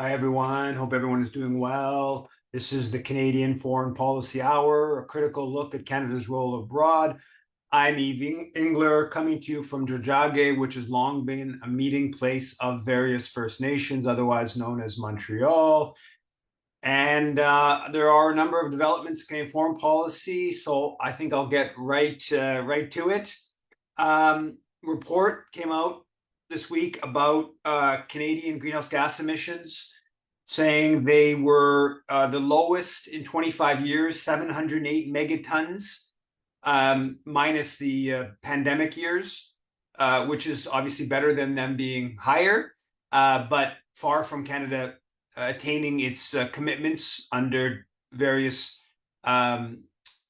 Hi, everyone. Hope everyone is doing well. This is the Canadian Foreign Policy Hour, a critical look at Canada's role abroad. I'm Eve Engler, coming to you from Tiohtià:ke, which has long been a meeting place of various First Nations, otherwise known as Montreal. And there are a number of developments in Canadian foreign policy, so I think I'll get right to it. Report came out this week about Canadian greenhouse gas emissions, saying they were the lowest in 25 years, 708 megatons, minus the pandemic years, which is obviously better than them being higher, but far from Canada attaining its commitments under various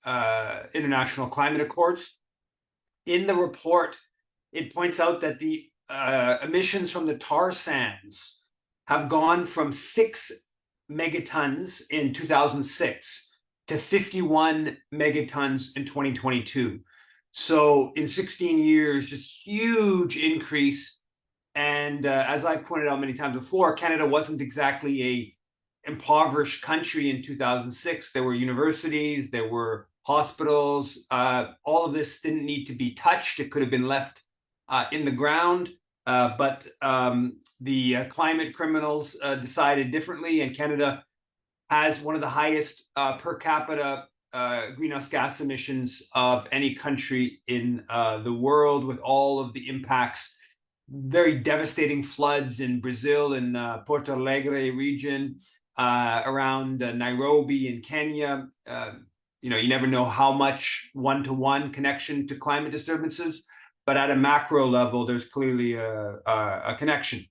international climate accords. In the report, it points out that the emissions from the tar sands have gone from 6 megatons in 2006 to 51 megatons in 2022. So in 16 years, just huge increase. And as I pointed out many times before, Canada wasn't exactly a impoverished country in 2006. There were universities, there were hospitals. All of this didn't need to be touched. It could have been left in the ground. But the climate criminals decided differently, and Canada has one of the highest per capita greenhouse gas emissions of any country in the world, with all of the impacts. Very devastating floods in Brazil, in Porto Alegre region, around Nairobi in Kenya. You never know how much one-to-one connection to climate disturbances, but at a macro level, there's clearly a connection.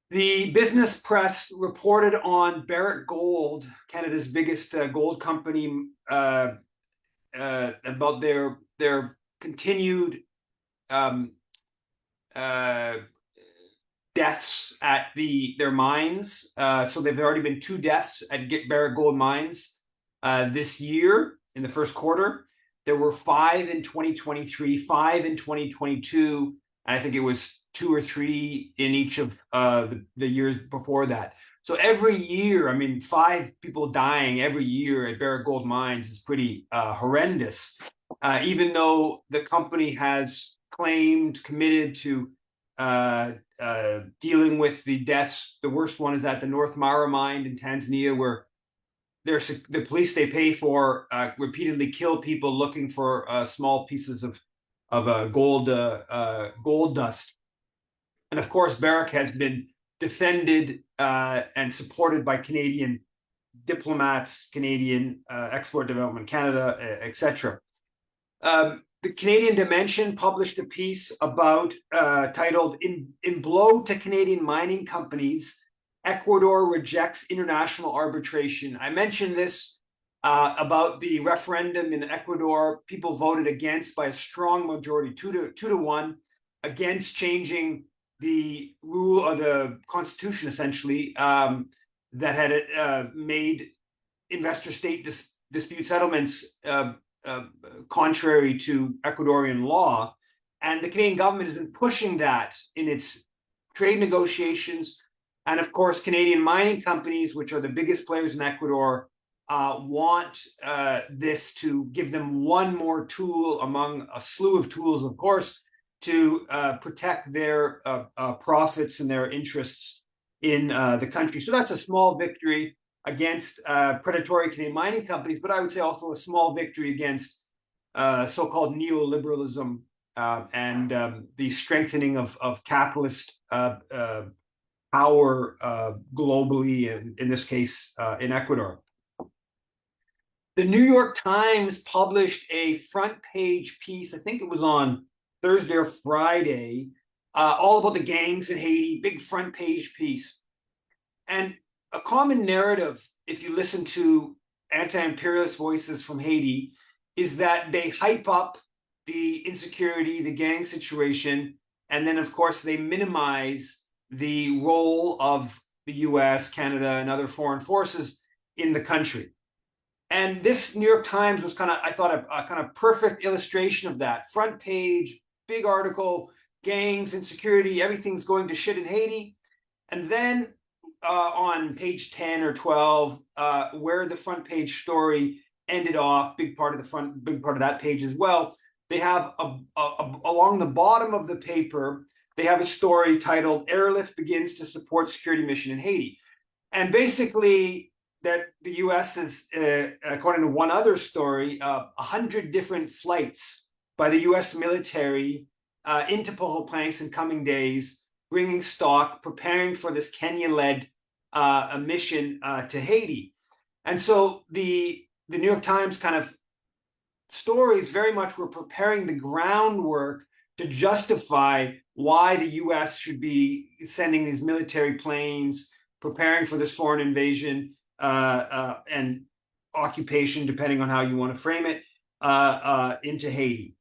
The business press reported on Barrick Gold, Canada's biggest gold company, about their continued deaths at their mines. So there've already been 2 deaths at Barrick Gold mines this year in the first quarter. There were 5 in 2023, 5 in 2022, and I think it was 2 or 3 in each of the years before that. So every year, 5 people dying every year at Barrick Gold mines is pretty horrendous. Even though the company has committed to dealing with the deaths. The worst one is at the North Mara mine in Tanzania, where the police they pay for repeatedly kill people looking for small pieces of gold dust. And of course, Barrick has been defended and supported by Canadian diplomats, Canadian Export Development Canada, etc. The Canadian Dimension published a piece about titled "In Blow to Canadian Mining Companies, Ecuador Rejects International Arbitration." I mentioned this about the referendum in Ecuador. People voted against by a strong majority, 2-1, against changing the rule of the constitution, essentially, that had made investor-state dispute settlements contrary to Ecuadorian law. And the Canadian government has been pushing that in its trade negotiations. And of course, Canadian mining companies, which are the biggest players in Ecuador, want this to give them one more tool among a slew of tools, of course, to protect their profits and their interests in the country. So that's a small victory against predatory Canadian mining companies, but I would say also a small victory against so-called neoliberalism and the strengthening of capitalist power globally, in this case, in Ecuador. The New York Times published a front page piece, I think it was on Thursday or Friday, all about the gangs in Haiti, big front page piece. And a common narrative, if you listen to anti-imperialist voices from Haiti, is that they hype up the insecurity, the gang situation, and then, of course, they minimize the role of the US, Canada, and other foreign forces in the country. And this New York Times was I thought, a kind of perfect illustration of that. Front page, big article, gangs, insecurity, everything's going to shit in Haiti. And then on page 10 or 12, where the front page story ended off, big part of that page as well. They have along the bottom of the paper, they have a story titled "Airlift Begins to Support Security Mission in Haiti." And basically, that the U.S. is, according to one other story, 100 different flights by the U.S. military into Port-au-Prince in coming days, bringing stock, preparing for this Kenya-led mission to Haiti. And so the New York Times kind of stories very much were preparing the groundwork to justify why the U.S. should be sending these military planes, preparing for this foreign invasion and occupation, depending on how you want to frame it, into Haiti.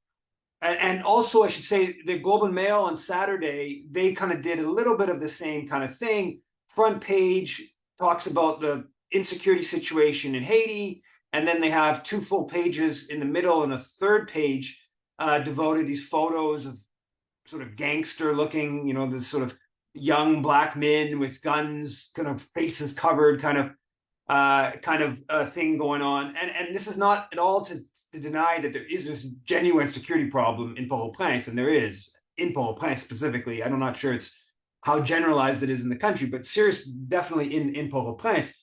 And also, I should say, the Globe and Mail on Saturday, they kind of did a little bit of the same kind of thing. Front page talks about the insecurity situation in Haiti, and then they have 2 full pages in the middle and a third page devoted to these photos of sort of gangster-looking, this sort of young black men with guns, kind of faces covered, kind of thing going on. And this is not at all to deny that there is this genuine security problem in Port-au-Prince, and there is in Port-au-Prince specifically. I'm not sure it's how generalized it is in the country, but serious, definitely in Port-au-Prince.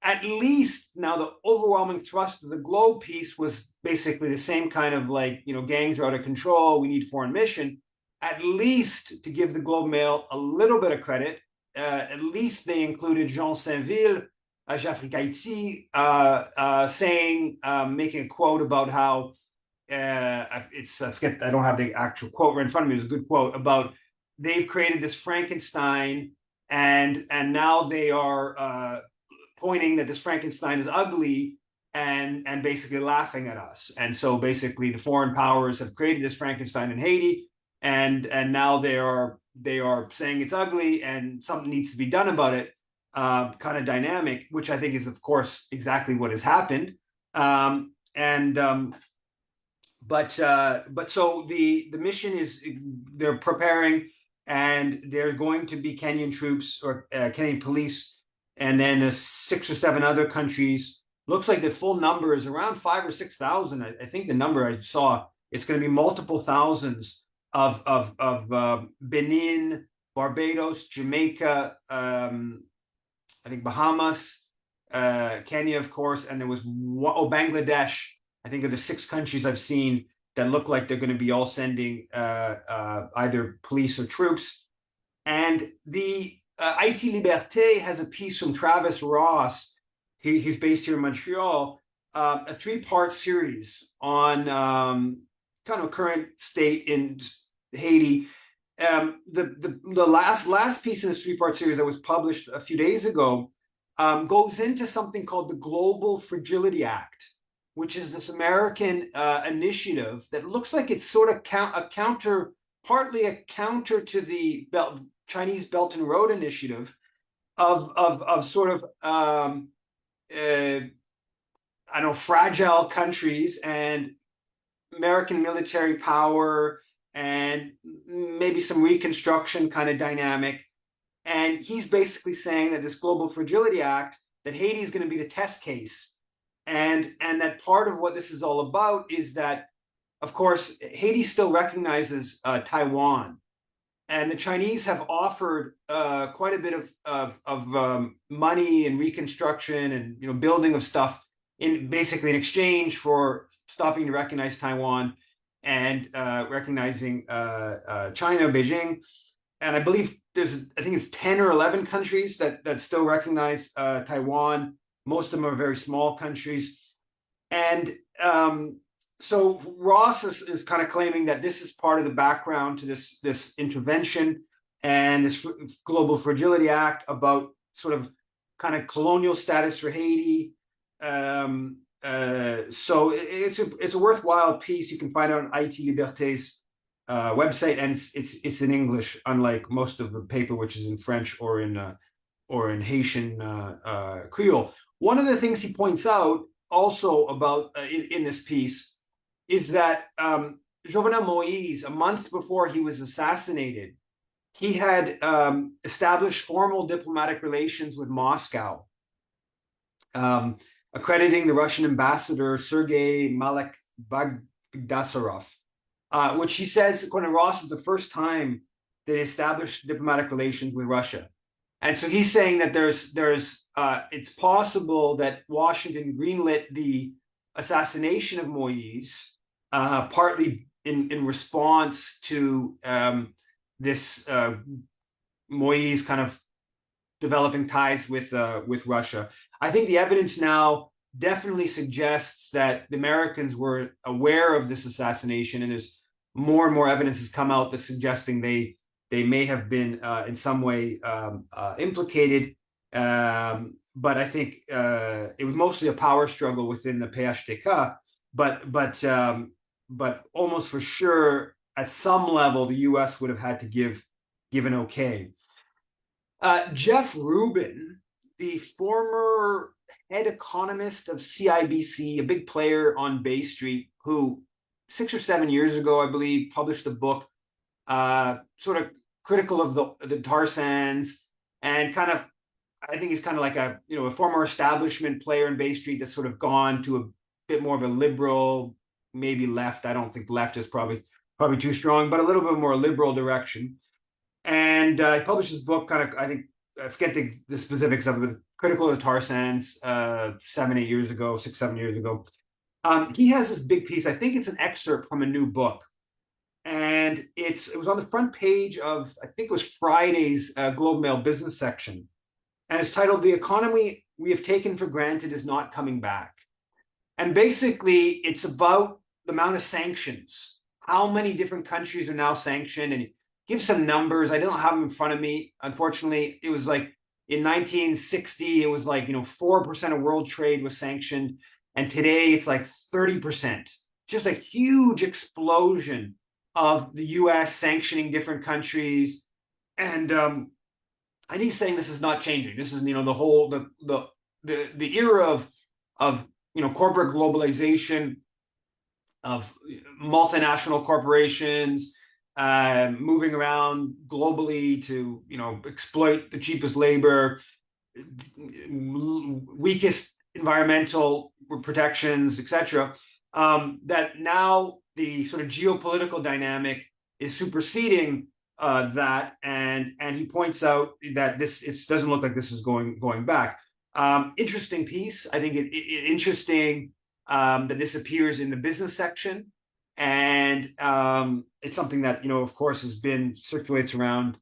At least now the overwhelming thrust of the Globe piece was basically the same kind of gangs are out of control, we need foreign mission. At least, to give the Globe Mail a little bit of credit, at least they included Jean Saint-Ville, Haiti, saying, making a quote about how I forget, I don't have the actual quote right in front of me. It was a good quote about they've created this Frankenstein, and now they are pointing that this Frankenstein is ugly and basically laughing at us. And so basically the foreign powers have created this Frankenstein in Haiti, and now they are saying it's ugly and something needs to be done about it, kind of dynamic, which I think is, of course, exactly what has happened. But so the mission is, they're preparing, and they're going to be Kenyan troops or Kenyan police, and then 6 or 7 other countries. Looks like the full number is around 5,000 or 6,000. I think the number I saw, it's going to be multiple thousands of Benin, Barbados, Jamaica, I think Bahamas, Kenya, of course, and there was Bangladesh. I think of the 6 countries I've seen that look like they're going to be all sending either police or troops. And the Haiti Liberté has a piece from Travis Ross. He's based here in Montreal, a 3-part series on kind of current state in Haiti. The last piece in this 3-part series that was published a few days ago goes into something called the Global Fragility Act, which is this American initiative that looks like it's sort of partly a counter to the Chinese Belt and Road Initiative of sort of fragile countries and American military power and maybe some reconstruction kind of dynamic. And he's basically saying that this Global Fragility Act, that Haiti is going to be the test case, and that part of what this is all about is that, of course, Haiti still recognizes Taiwan. And the Chinese have offered quite a bit of money and reconstruction and building of stuff in exchange for stopping to recognize Taiwan and recognizing China, Beijing. And I believe I think it's 10 or 11 countries that still recognize Taiwan. Most of them are very small countries. And so Ross is kind of claiming that this is part of the background to this intervention and this Global Fragility Act about sort of kind of colonial status for Haiti. So it's a worthwhile piece. You can find it on Haiti Liberté's website, and it's in English, unlike most of the paper, which is in French or in Haitian Creole. One of the things he points out also about in this piece is that Jovenel Moïse, a month before he was assassinated, he had established formal diplomatic relations with Moscow, accrediting the Russian ambassador Sergei Malek Bagdasarov, which he says, according to Ross, is the first time they established diplomatic relations with Russia. And so he's saying that it's possible that Washington greenlit the assassination of Moise, partly in response to this Moise kind of developing ties with Russia. I think the evidence now definitely suggests that the Americans were aware of this assassination, and there's more and more evidence has come out that's suggesting they may have been in some way implicated. But I think it was mostly a power struggle within the PHTK. But almost for sure, at some level, the U.S. would have had to give an okay. Jeff Rubin, the former head economist of CIBC, a big player on Bay Street, who 6 or 7 years ago, I believe, published a book sort of critical of the tar sands, and kind of, I think he's kind of like a former establishment player in Bay Street that's sort of gone to a bit more of a liberal, maybe left. I don't think left is probably too strong, but a little bit more liberal direction. And he published his book, kind of, I think, I forget the specifics of it, but critical of the tar sands 7 years ago. He has this big piece. I think it's an excerpt from a new book. And it was on the front page of, I think it was Friday's Globe Mail business section. And it's titled, "The Economy We Have Taken for Granted Is Not Coming Back." And basically, it's about the amount of sanctions, how many different countries are now sanctioned, and give some numbers. I don't have them in front of me. Unfortunately, it was like in 1960, it was like, 4% of world trade was sanctioned. And today it's like 30%, just a huge explosion of the US sanctioning different countries. And he's saying this is not changing. This is, the whole, the era of corporate globalization, of multinational corporations, moving around globally to exploit the cheapest labor, weakest environmental protections, etc. That now the sort of geopolitical dynamic is superseding that, and he points out that it doesn't look like this is going back. Interesting piece. I think interesting that this appears in the business section. And it's something that, of course, circulates around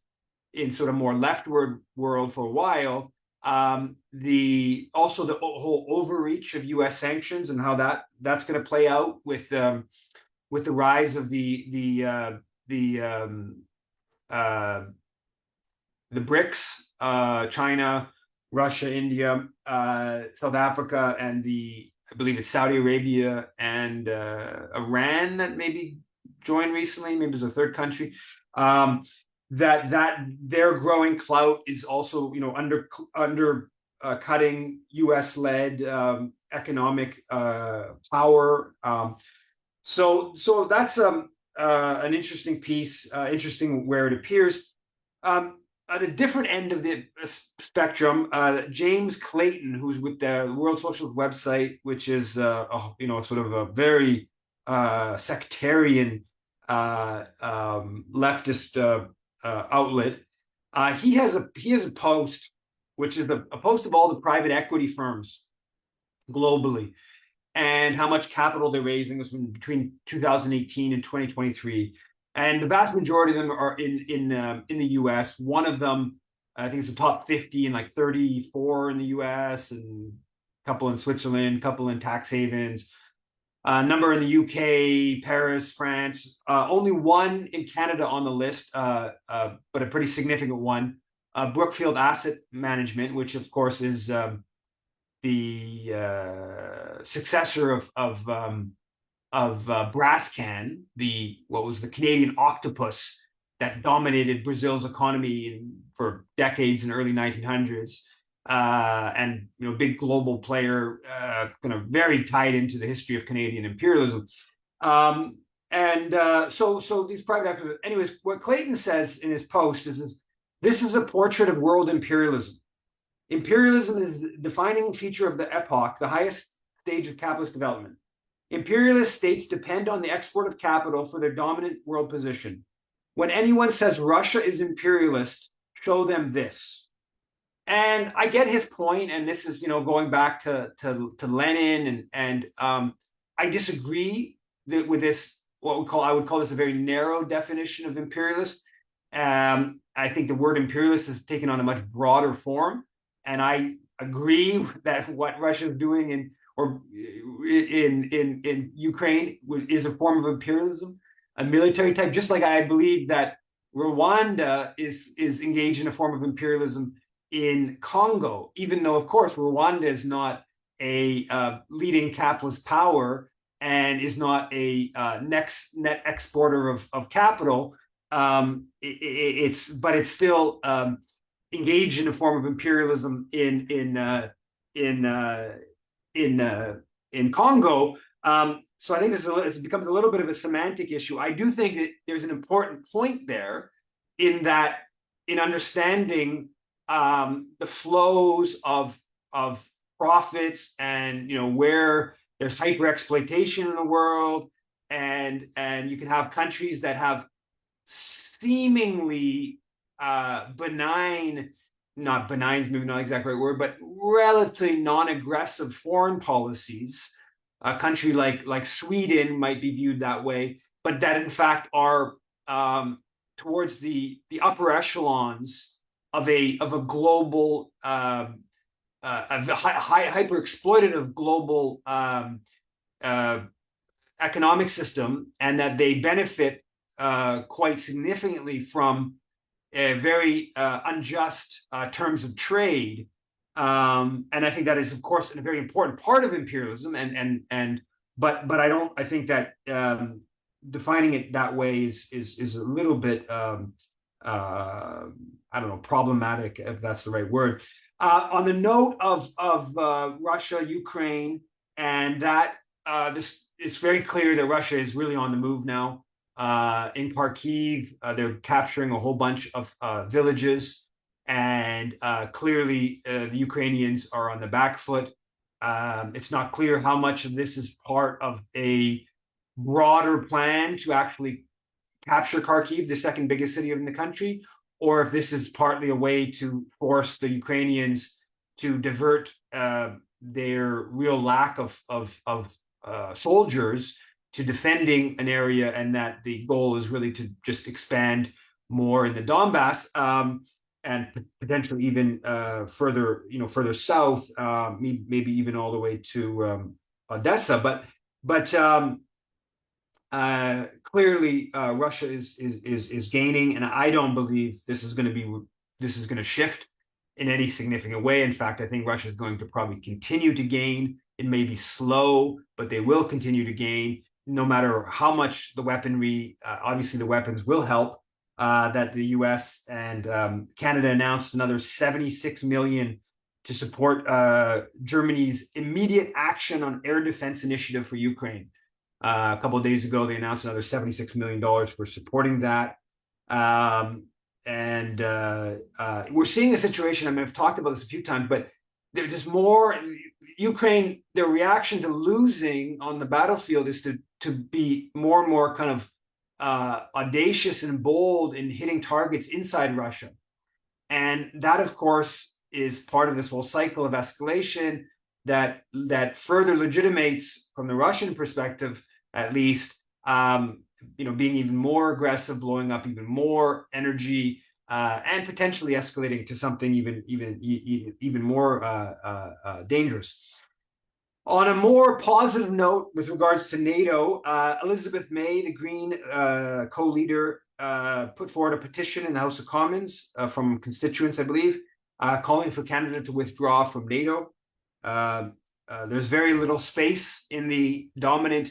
in sort of more leftward world for a while. Also the whole overreach of U.S. sanctions and how that's going to play out with the rise of the BRICS, China, Russia, India, South Africa, and I believe it's Saudi Arabia and Iran that maybe joined recently. Maybe there's a third country. That their growing clout is also, undercutting U.S.-led economic power. So that's an interesting piece, interesting where it appears. At the different end of the spectrum, James Clayton, who's with the World Socialist website, which is sort of a very sectarian leftist outlet. He has a post, which is a post of all the private equity firms globally and how much capital they're raising. This was between 2018 and 2023. And the vast majority of them are in the U.S. One of them, I think, it's the top 50, and like 34 in the U.S. and a couple in Switzerland, a couple in tax havens, a number in the U.K., Paris, France. Only one in Canada on the list, but a pretty significant one. Brookfield Asset Management, which of course is the successor of Brascan, what was the Canadian octopus that dominated Brazil's economy for decades in the early 1900s, and big global player, kind of very tied into the history of Canadian imperialism. So these private actors. Anyways, what Clayton says in his post is this is a portrait of world imperialism. Imperialism is the defining feature of the epoch, the highest stage of capitalist development. Imperialist states depend on the export of capital for their dominant world position. When anyone says Russia is imperialist, show them this. And I get his point, and this is going back to Lenin, and I disagree with this. I would call this a very narrow definition of imperialist. I think the word imperialist has taken on a much broader form, and I agree that what Russia is doing in Ukraine is a form of imperialism, a military type. Just like I believe that Rwanda is engaged in a form of imperialism in Congo, even though, of course, Rwanda is not a leading capitalist power and is not a net exporter of capital. It's still engaged in a form of imperialism in Congo. So I think this becomes a little bit of a semantic issue. I do think that there's an important point there in understanding the flows of profits, and where there's hyper exploitation in the world, and you can have countries that have seemingly benign, not benign is maybe not the exact right word, but relatively non-aggressive foreign policies. A country like Sweden might be viewed that way, but that in fact are towards the upper echelons of a global hyper exploitative global economic system, and that they benefit quite significantly from very unjust terms of trade. And I think that is, of course, a very important part of imperialism. But I think that defining it that way is a little bit I don't know, problematic, if that's the right word. On the note of Russia, Ukraine, and that this it's very clear that Russia is really on the move now. In Kharkiv, they're capturing a whole bunch of villages, and clearly the Ukrainians are on the back foot. It's not clear how much of this is part of a broader plan to actually capture Kharkiv, the second biggest city in the country, or if this is partly a way to force the Ukrainians to divert their real lack of soldiers to defending an area, and that the goal is really to just expand more in the Donbass, and potentially even further south, maybe even all the way to Odessa. But clearly Russia is gaining, and I don't believe this is going to shift in any significant way. In fact, I think Russia is going to probably continue to gain. It may be slow, but they will continue to gain, no matter how much the weaponry. Obviously, the weapons will help. That the U.S. and Canada announced another $76 million to support Germany's immediate action on air defense initiative for Ukraine. A couple of days ago, they announced another $76 million for supporting that. We're seeing a situation, I mean, I've talked about this a few times, but there's just more. Ukraine, their reaction to losing on the battlefield is to be more and more kind of audacious and bold in hitting targets inside Russia. And that, of course, is part of this whole cycle of escalation that further legitimates, from the Russian perspective at least, being even more aggressive, blowing up even more energy, and potentially escalating to something even more dangerous. On a more positive note, with regards to NATO, Elizabeth May, the Green co-leader, put forward a petition in the House of Commons from constituents, I believe, calling for Canada to withdraw from NATO. There's very little space in the dominant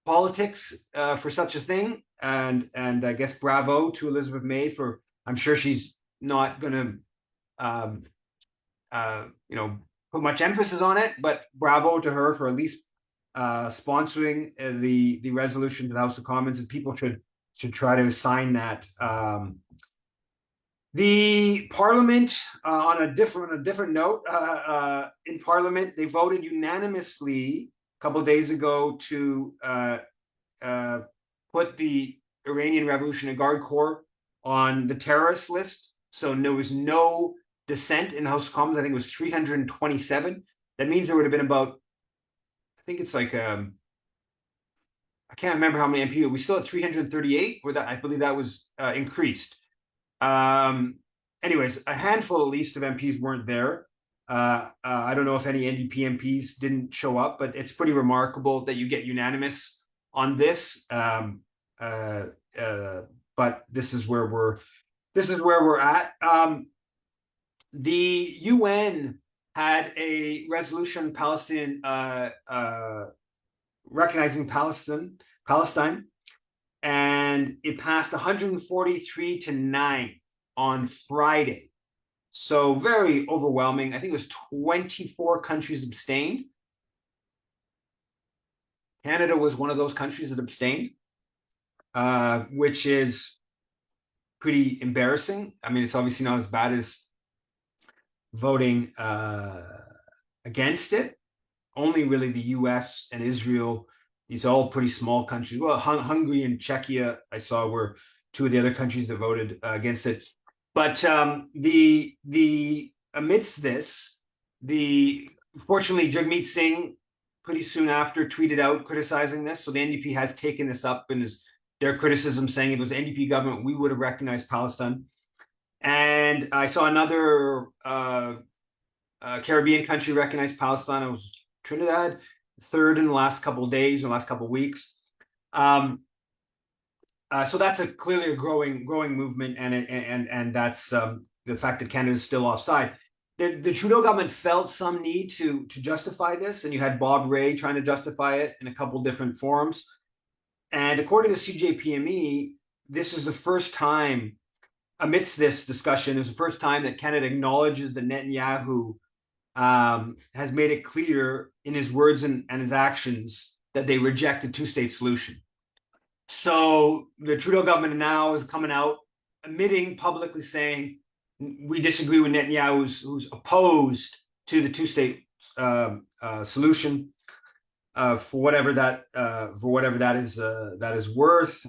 politics for such a thing, and I guess bravo to Elizabeth May for. I'm sure she's not going to, put much emphasis on it, but bravo to her for at least sponsoring the resolution to the House of Commons, and people should try to sign that. The Parliament, on a different note, in Parliament, they voted unanimously a couple of days ago to put the Iranian Revolutionary Guard Corps on the terrorist list. So there was no dissent in the House of Commons. I think it was 327. That means there would have been about, I think it's like, I can't remember how many MP. We still at 338, or that I believe that was increased. Anyways, a handful at least of MPs weren't there. I don't know if any NDP MPs didn't show up, but it's pretty remarkable that you get unanimous on this. But this is where we're at. The UN had a resolution Palestine recognizing Palestine, and it passed 143 to 9 on Friday. So very overwhelming. I think it was 24 countries abstained. Canada was one of those countries that abstained, which is pretty embarrassing. I mean, it's obviously not as bad as voting against it. Only really the US and Israel, these are all pretty small countries. Well, Hungary and Czechia, I saw, were two of the other countries that voted against it. But amidst this, fortunately, Jagmeet Singh pretty soon after tweeted out criticizing this. So the NDP has taken this up in their criticism, saying it was the NDP government, we would have recognized Palestine. And I saw another Caribbean country recognize Palestine. It was Trinidad, third in the last couple of days, in the last couple of weeks. So that's clearly a growing movement, and that's the fact that Canada is still offside. The Trudeau government felt some need to justify this, and you had Bob Rae trying to justify it in a couple different forums. And according to CJPME, this is the first time, amidst this discussion, is the first time that Canada acknowledges that Netanyahu has made it clear in his words and his actions that they reject a two-state solution. So the Trudeau government now is coming out, admitting publicly, saying we disagree with Netanyahu, who's opposed to the two-state solution for whatever that is worth.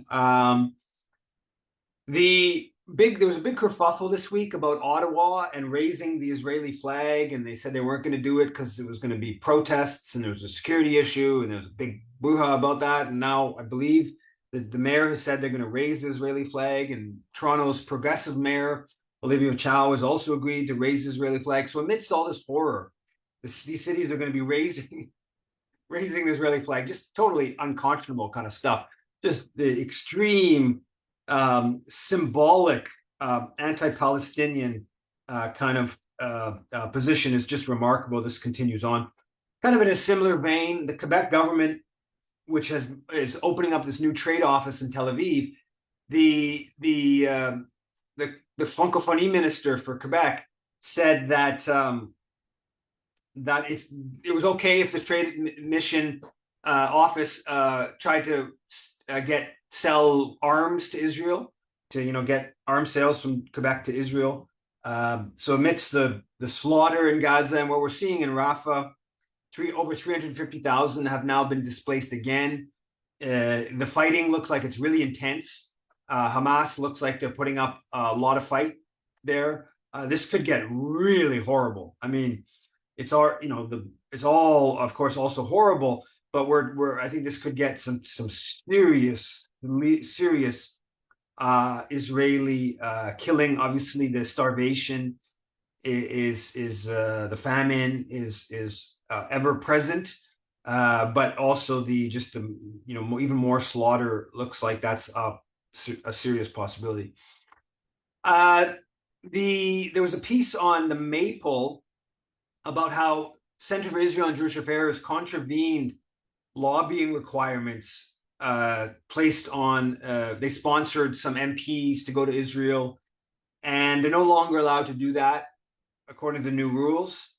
There was a big kerfuffle this week about Ottawa and raising the Israeli flag, and they said they weren't going to do it because it was going to be protests and there was a security issue, and there was a big brouhaha about that. And now I believe the mayor has said they're going to raise the Israeli flag, and Toronto's progressive mayor, Olivia Chow, has also agreed to raise the Israeli flag. So amidst all this horror, these cities are going to be raising the Israeli flag, just totally unconscionable kind of stuff. Just the extreme symbolic anti-Palestinian kind of position is just remarkable. This continues on. Kind of in a similar vein, the Quebec government, which is opening up this new trade office in Tel Aviv, the Francophonie minister for Quebec said that it was okay if the trade mission office tried to sell arms to Israel, to get arms sales from Quebec to Israel. So amidst the slaughter in Gaza and what we're seeing in Rafah, over 350,000 have now been displaced again. The fighting looks like it's really intense. Hamas looks like they're putting up a lot of fight there. This could get really horrible. I mean, it's all of course also horrible, but I think this could get some serious Israeli killing. Obviously, the starvation is the famine is ever present, but also even more slaughter looks like that's a serious possibility. There was a piece on the Maple about how Center for Israel and Jewish Affairs contravened lobbying requirements placed on. They sponsored some MPs to go to Israel, and they're no longer allowed to do that according to the new rules.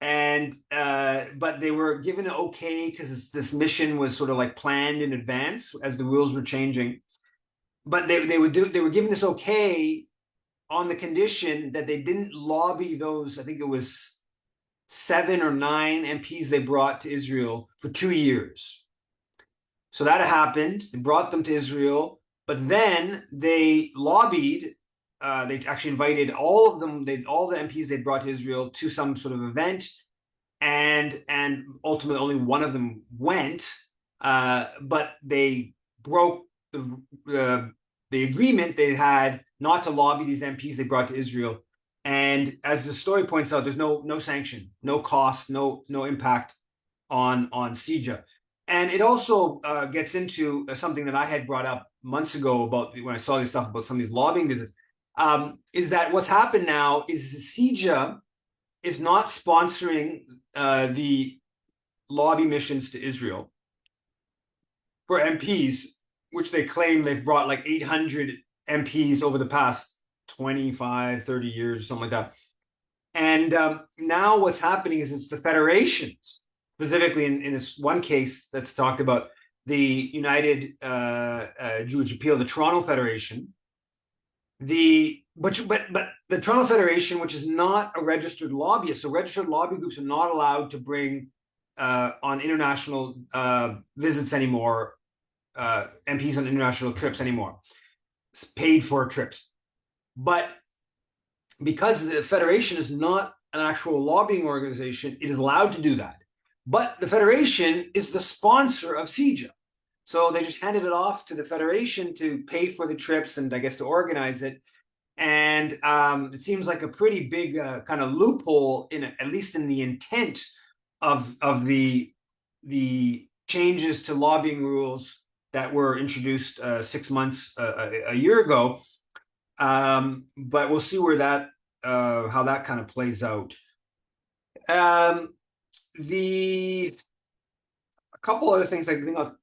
and but they were given an okay because this mission was sort of like planned in advance as the rules were changing. But they were given this okay on the condition that they didn't lobby those, I think it was 7 or 9 MPs they brought to Israel for 2 years. So that happened. They brought them to Israel, but then they lobbied. They actually invited all of them, all the MPs they brought to Israel to some sort of event, and ultimately only one of them went. But they broke the agreement they had not to lobby these MPs they brought to Israel. And as the story points out, there's no sanction, no cost, no impact on CIJA. And it also gets into something that I had brought up months ago about when I saw this stuff about some of these lobbying visits, is that what's happened now is CIJA is not sponsoring the lobby missions to Israel for MPs, which they claim they've brought like 800 MPs over the past 25, 30 years or something like that. And now what's happening is it's the federations, specifically in this one case that's talked about, the United Jewish Appeal, the Toronto Federation. But the Toronto Federation, which is not a registered lobbyist, so registered lobby groups are not allowed to bring on international visits anymore, MPs on international trips anymore, paid for trips. But because the federation is not an actual lobbying organization, it is allowed to do that. But the federation is the sponsor of CIJA. So they just handed it off to the federation to pay for the trips and I guess to organize it. And it seems like a pretty big kind of loophole at least in the intent of the changes to lobbying rules that were introduced 6 months, a year ago. But we'll see where that how that kind of plays out. A couple other things I think I'll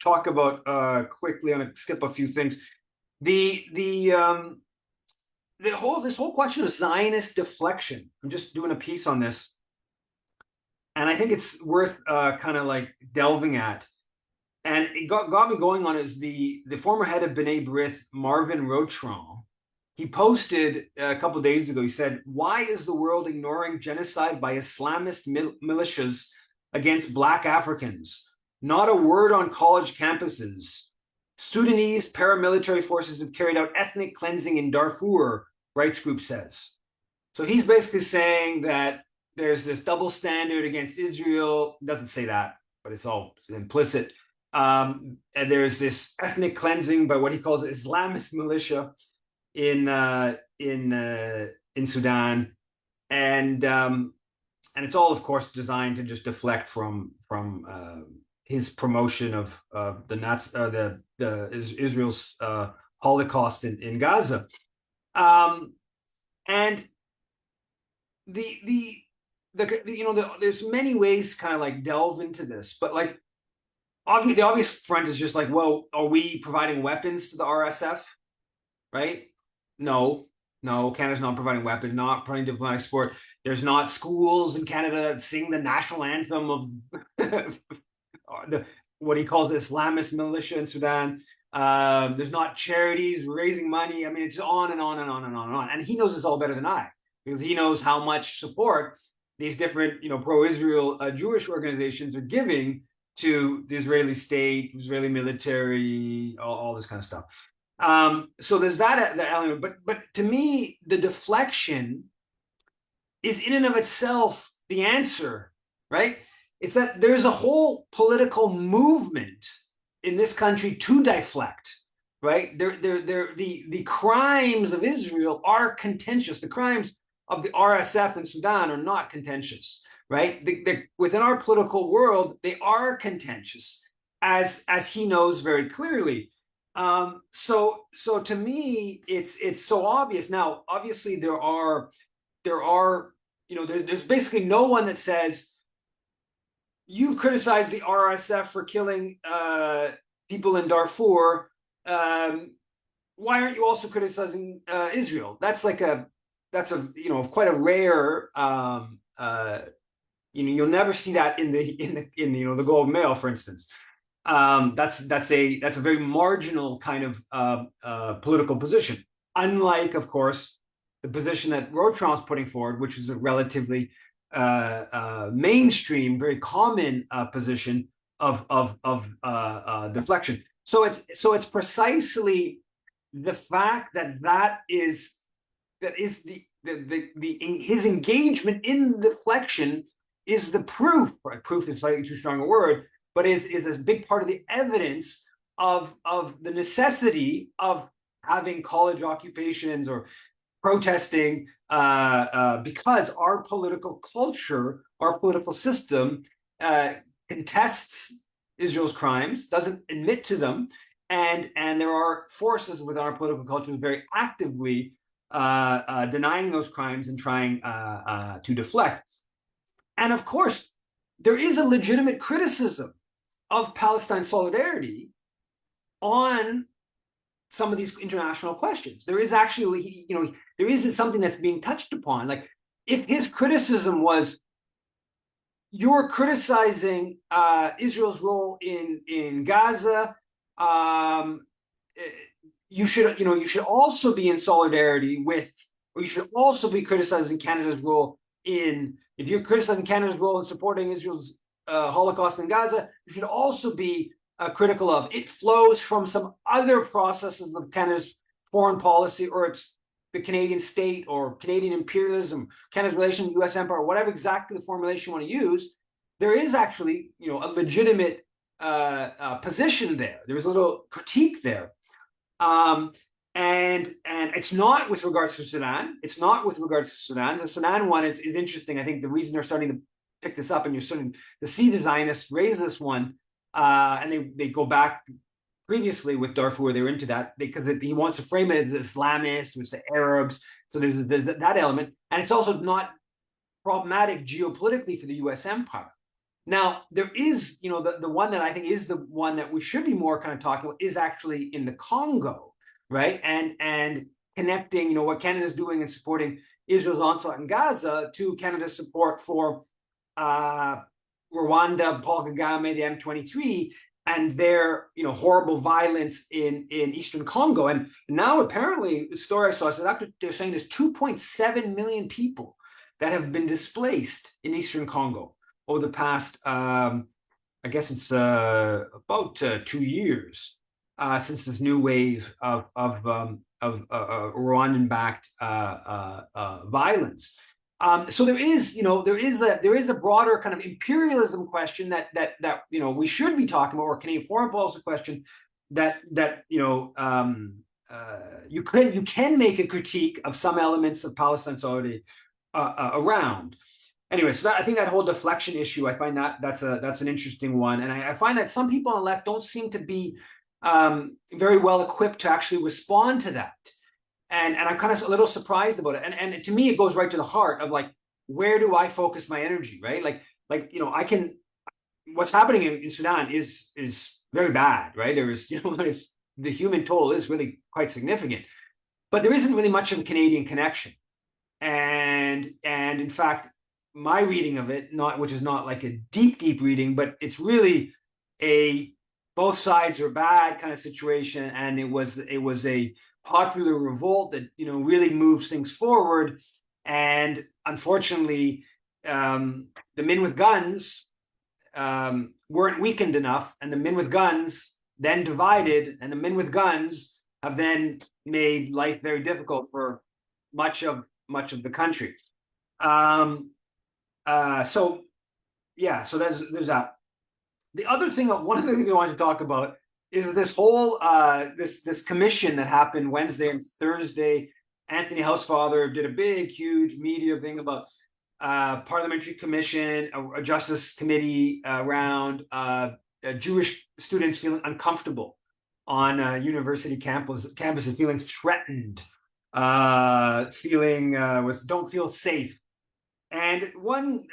talk about quickly. I'm gonna skip a few things. This whole question of Zionist deflection. I'm just doing a piece on this, and I think it's worth kind of like delving at. And it got me going on is the former head of B'nai B'rith, Marvin Rotron. He posted a couple of days ago, he said, "Why is the world ignoring genocide by Islamist militias against Black Africans? Not a word on college campuses. Sudanese paramilitary forces have carried out ethnic cleansing in Darfur," rights group says. So he's basically saying that there's this double standard against Israel. It doesn't say that, but it's all implicit. And there's this ethnic cleansing by what he calls Islamist militia in Sudan, and it's all, of course, designed to just deflect from his promotion of the Israel's Holocaust in Gaza, and there's many ways to kind of like delve into this, but like the obvious front is just like, well, are we providing weapons to the RSF? Right? No, Canada's not providing weapons, not providing diplomatic support. There's not schools in Canada that sing the national anthem of what he calls the Islamist militia in Sudan. There's not charities raising money. I mean, it's on and on and on and on and on. And he knows this all better than I, because he knows how much support these different, pro-Israel Jewish organizations are giving to the Israeli state, Israeli military, all this kind of stuff. So there's that element, but to me, the deflection is in and of itself the answer, right? It's that there's a whole political movement in this country to deflect, right? The crimes of Israel are contentious. The crimes of the RSF in Sudan are not contentious, right? Within our political world, they are contentious, as he knows very clearly. So to me, it's so obvious. Now, obviously, there's basically no one that says, you criticized the RSF for killing people in Darfur. Why aren't you also criticizing Israel? That's quite a rare you'll never see that in the Globe and Mail, for instance. That's a very marginal kind of political position. Unlike, of course, the position that Rotron's putting forward, which is a relatively mainstream, very common position of deflection. So it's precisely the fact that is his engagement in deflection is the proof. Right? Proof is slightly too strong a word, but is a big part of the evidence of the necessity of having college occupations or protesting because our political culture, our political system contests Israel's crimes, doesn't admit to them, and there are forces within our political culture very actively denying those crimes and trying to deflect. And of course, there is a legitimate criticism of Palestine solidarity on some of these international questions. There is actually, there is something that's being touched upon. Like, if his criticism was, you're criticizing Israel's role in Gaza, you should also be in solidarity with, or you should also be criticizing Canada's role in. If you're criticizing Canada's role in supporting Israel's Holocaust in Gaza, you should also be critical of. It flows from some other processes of Canada's foreign policy, or it's the Canadian state, or Canadian imperialism, Canada's relation to the U.S. empire, whatever exactly the formulation you want to use. There is actually, a legitimate position there. There's a little critique there. And it's not with regards to Sudan. It's not with regards to Sudan. The Sudan one is interesting. I think the reason they're starting to pick this up, and you're starting to see the Zionists raise this one, and they go back previously with Darfur, they were into that because he wants to frame it as Islamist, it's the Arabs. So there's that element. And it's also not problematic geopolitically for the US empire. Now, there is, the one that I think is the one that we should be more kind of talking about is actually in the Congo, right? And connecting, what Canada's doing in supporting Israel's onslaught in Gaza to Canada's support for Rwanda, Paul Kagame, the M23, and their horrible violence in Eastern Congo. And now apparently the story I saw said they're saying there's 2.7 million people that have been displaced in Eastern Congo over the past, I guess it's about 2 years since this new wave of Rwandan-backed violence. So there is a broader kind of imperialism question that we should be talking about, or Canadian foreign policy question that you can make a critique of some elements of Palestine solidarity around. Anyway, so I think that whole deflection issue, I find that's an interesting one, and I find that some people on the left don't seem to be very well equipped to actually respond to that. And I'm kind of a little surprised about it. And to me, it goes right to the heart of, like, where do I focus my energy, right? What's happening in Sudan is very bad, right? The human toll is really quite significant, but there isn't really much of a Canadian connection. And in fact, my reading of it, which is not like a deep reading, but it's really a both sides are bad kind of situation. And it was a popular revolt that really moves things forward, and unfortunately the men with guns weren't weakened enough, and the men with guns then divided, and the men with guns have then made life very difficult for much of the country. So there's that. The other thing, one of the things I wanted to talk about is this whole this commission that happened Wednesday and Thursday. Anthony Housefather did a big, huge media thing about parliamentary commission, a justice committee around Jewish students feeling uncomfortable on university campuses, feeling threatened, don't feel safe. And one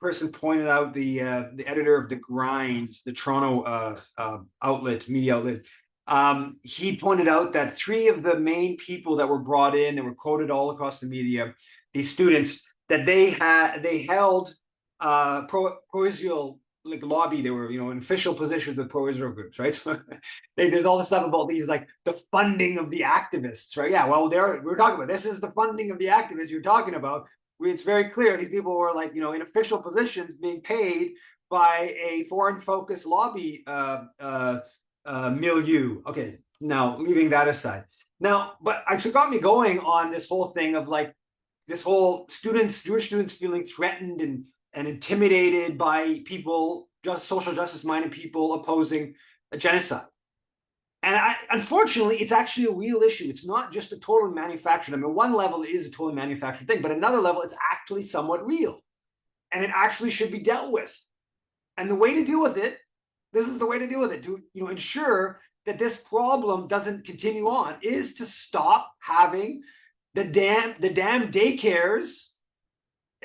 person pointed out, the editor of The Grind, the Toronto media outlet, he pointed out that 3 of the main people that were brought in and were quoted all across the media, these students, that they held pro-Israel like lobby. They were, in official positions with pro-Israel groups, right? So they did all the stuff about these, like the funding of the activists, right? Yeah, well, we're talking about this is the funding of the activists you're talking about. It's very clear these people were like, in official positions being paid by a foreign-focused lobby milieu. Okay, now leaving that aside. Now, but it got me going on this whole thing of like this whole Jewish students feeling threatened and intimidated by people, just social justice minded people opposing a genocide. And unfortunately, it's actually a real issue. It's not just a totally manufactured. I mean, one level it is a totally manufactured thing, but another level, it's actually somewhat real. And it actually should be dealt with. And the way to deal with it, this is the way to deal with it, to ensure that this problem doesn't continue on, is to stop having the damn daycares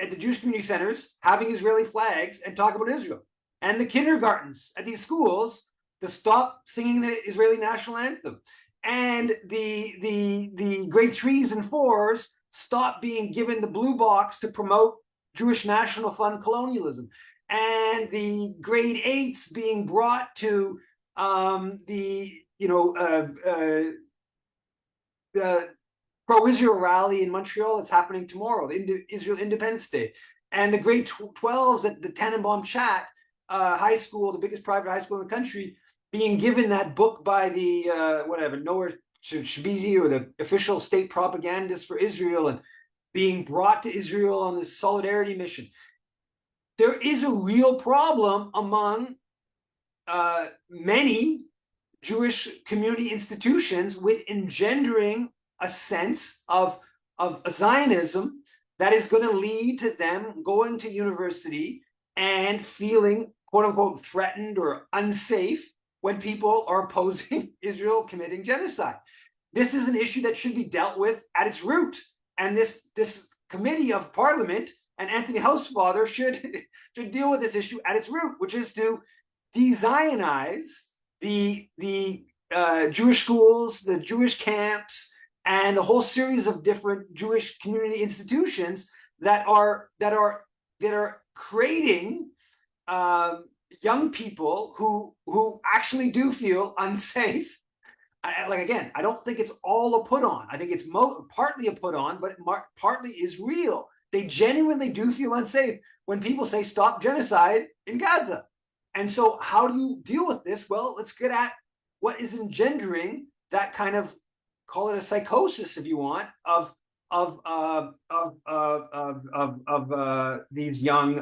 at the Jewish community centers having Israeli flags and talk about Israel, and the kindergartens at these schools to stop singing the Israeli national anthem, and the grade 3s and 4s stop being given the blue box to promote Jewish National Fund colonialism, and the grade 8s being brought to the pro-Israel rally in Montreal that's happening tomorrow, the Israel Independence Day, and the grade 12s at the Tannenbaum Chat high school, the biggest private high school in the country, being given that book by the Noah Shabiti, or the official state propagandist for Israel, and being brought to Israel on this solidarity mission. There is a real problem among many Jewish community institutions with engendering a sense of Zionism that is going to lead to them going to university and feeling, quote unquote, threatened or unsafe when people are opposing Israel committing genocide. This is an issue that should be dealt with at its root. And this committee of parliament and Anthony Housefather should deal with this issue at its root, which is to de-Zionize the Jewish schools, the Jewish camps, and a whole series of different Jewish community institutions that are creating young people who actually do feel unsafe. Again, I don't think it's all a put on. I think it's partly a put on, but partly is real. They genuinely do feel unsafe when people say stop genocide in Gaza. And so how do you deal with this? Well, let's get at what is engendering that kind of, call it a psychosis if you want, of these young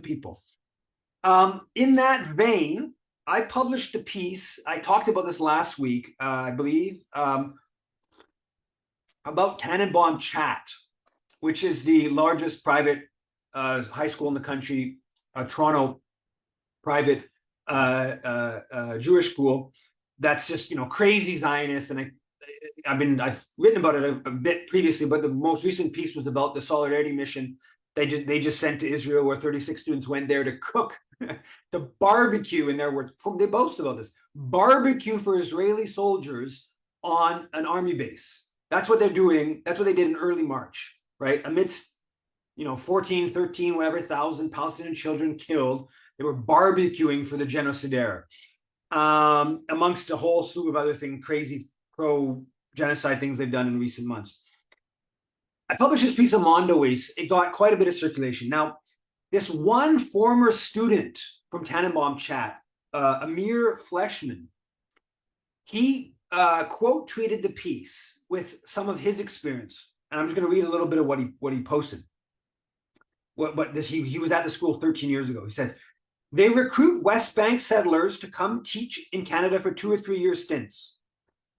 people. In that vein, I published a piece. I talked about this last week, I believe, about Tannenbaum Chat, which is the largest private high school in the country, a Toronto private Jewish school that's just crazy Zionist. And I've written about it a bit previously, but the most recent piece was about the solidarity mission they just sent to Israel, where 36 students went there to cook, to barbecue, in their words. They boast about this, barbecue for Israeli soldiers on an army base. That's what they're doing. That's what they did in early March, right? Amidst 14, 13, whatever thousand Palestinian children killed, they were barbecuing for the genocidaire, amongst a whole slew of other things, crazy pro-genocide things they've done in recent months. I published this piece on Mondoways. It got quite a bit of circulation. Now, this one former student from Tannenbaum Chat, Amir Fleshman, he quote tweeted the piece with some of his experience, and I'm just going to read a little bit of what he posted. He was at the school 13 years ago. He says, they recruit West Bank settlers to come teach in Canada for 2 or 3 year stints.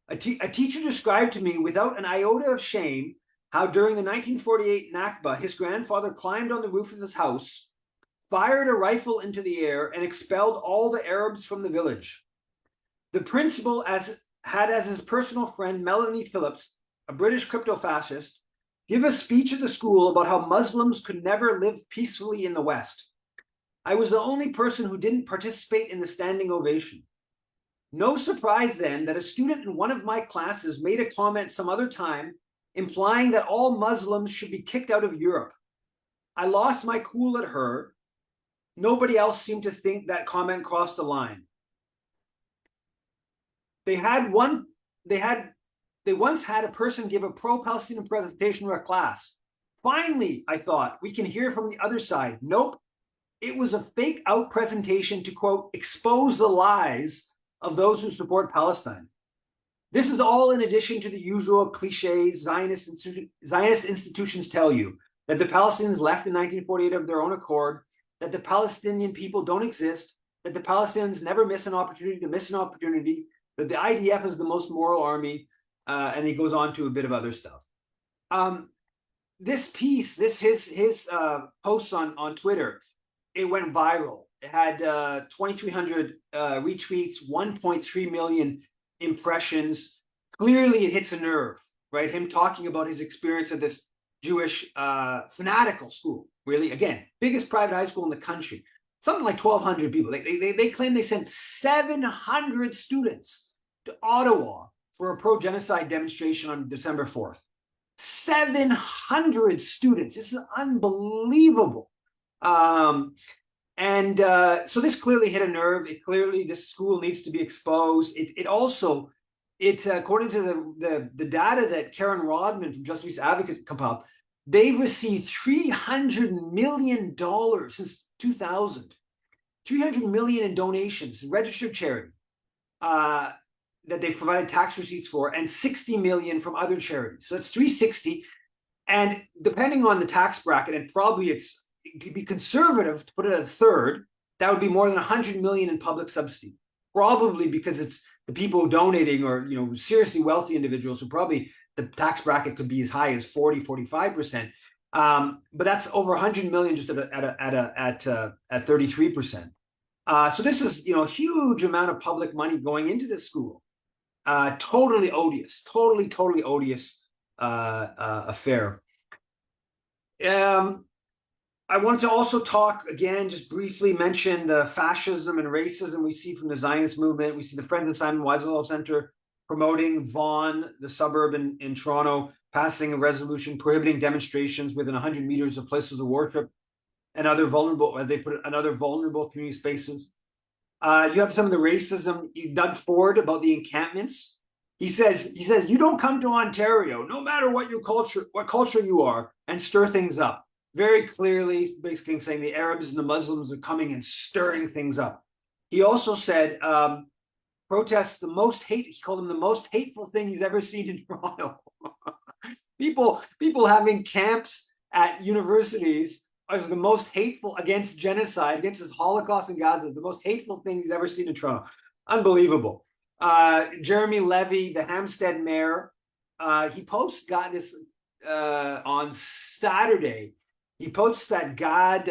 A teacher described to me without an iota of shame how during the 1948 Nakba, his grandfather climbed on the roof of his house, fired a rifle into the air, and expelled all the Arabs from the village. The principal had as his personal friend Melanie Phillips, a British crypto-fascist, give a speech at the school about how Muslims could never live peacefully in the West. I was the only person who didn't participate in the standing ovation. No surprise then that a student in one of my classes made a comment some other time implying that all Muslims should be kicked out of Europe. I lost my cool at her. Nobody else seemed to think that comment crossed the line. They once had a person give a pro-Palestinian presentation to a class. Finally, I thought, we can hear from the other side. Nope. It was a fake out presentation to, quote, expose the lies of those who support Palestine. This is all in addition to the usual cliches Zionist institutions tell you, that the Palestinians left in 1948 of their own accord, that the Palestinian people don't exist, that the Palestinians never miss an opportunity, that the IDF is the most moral army, and he goes on to a bit of other stuff. This piece, his posts on Twitter, it went viral. It had 2,300 retweets, 1.3 million impressions. Clearly, it hits a nerve, right? Him talking about his experience at this Jewish fanatical school. Really, again, biggest private high school in the country. Something like 1,200 people. They claim they sent 700 students to Ottawa for a pro-genocide demonstration on December 4th. 700 students. This is unbelievable. So this clearly hit a nerve. This school needs to be exposed. It also, according to the data that Karen Rodman from Just Peace Advocate compiled, they've received $300 million since 2000. $300 million in donations, registered charity, that they've provided tax receipts for, and 60 million from other charities. So that's 360. And depending on the tax bracket, and probably it could be conservative to put it at a third, that would be more than 100 million in public subsidy. Probably because it's the people donating or, seriously wealthy individuals who probably the tax bracket could be as high as 45%. But that's over 100 million just at 33%. So this is, a huge amount of public money going into this school. Totally odious, totally odious affair. I wanted to also talk again, just briefly mention the fascism and racism we see from the Zionist movement. We see the Friends and Simon Wiesenthal Center promoting Vaughan, the suburb in Toronto, passing a resolution prohibiting demonstrations within 100 meters of places of worship and other vulnerable, as they put it, another vulnerable community spaces. You have some of the racism. Doug Ford about the encampments. He says, you don't come to Ontario, no matter what culture you are, and stir things up. Very clearly, basically saying the Arabs and the Muslims are coming and stirring things up. He also said, protests he called them the most hateful thing he's ever seen in Toronto. people having camps at universities are the most hateful against genocide, against this Holocaust in Gaza, the most hateful thing he's ever seen in Toronto. Unbelievable. Jeremy Levy, the Hampstead mayor, he got this on Saturday. He posts that God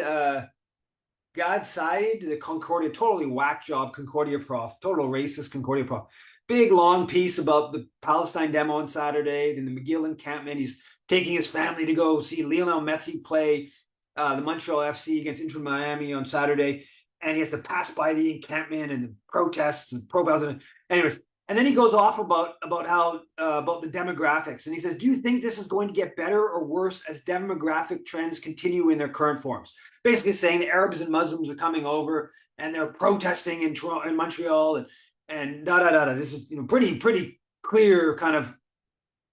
Said, the Concordia, totally whack job Concordia prof, total racist Concordia prof. Big long piece about the Palestine demo on Saturday, then the McGill encampment. He's taking his family to go see Lionel Messi play the Montreal FC against Inter Miami on Saturday, and he has to pass by the encampment and the protests and pro-Palestine. Anyways, and then he goes off about how about the demographics, and he says, "Do you think this is going to get better or worse as demographic trends continue in their current forms?" Basically saying the Arabs and Muslims are coming over and they're protesting in Toronto, in Montreal, and da da da da. This is pretty clear kind of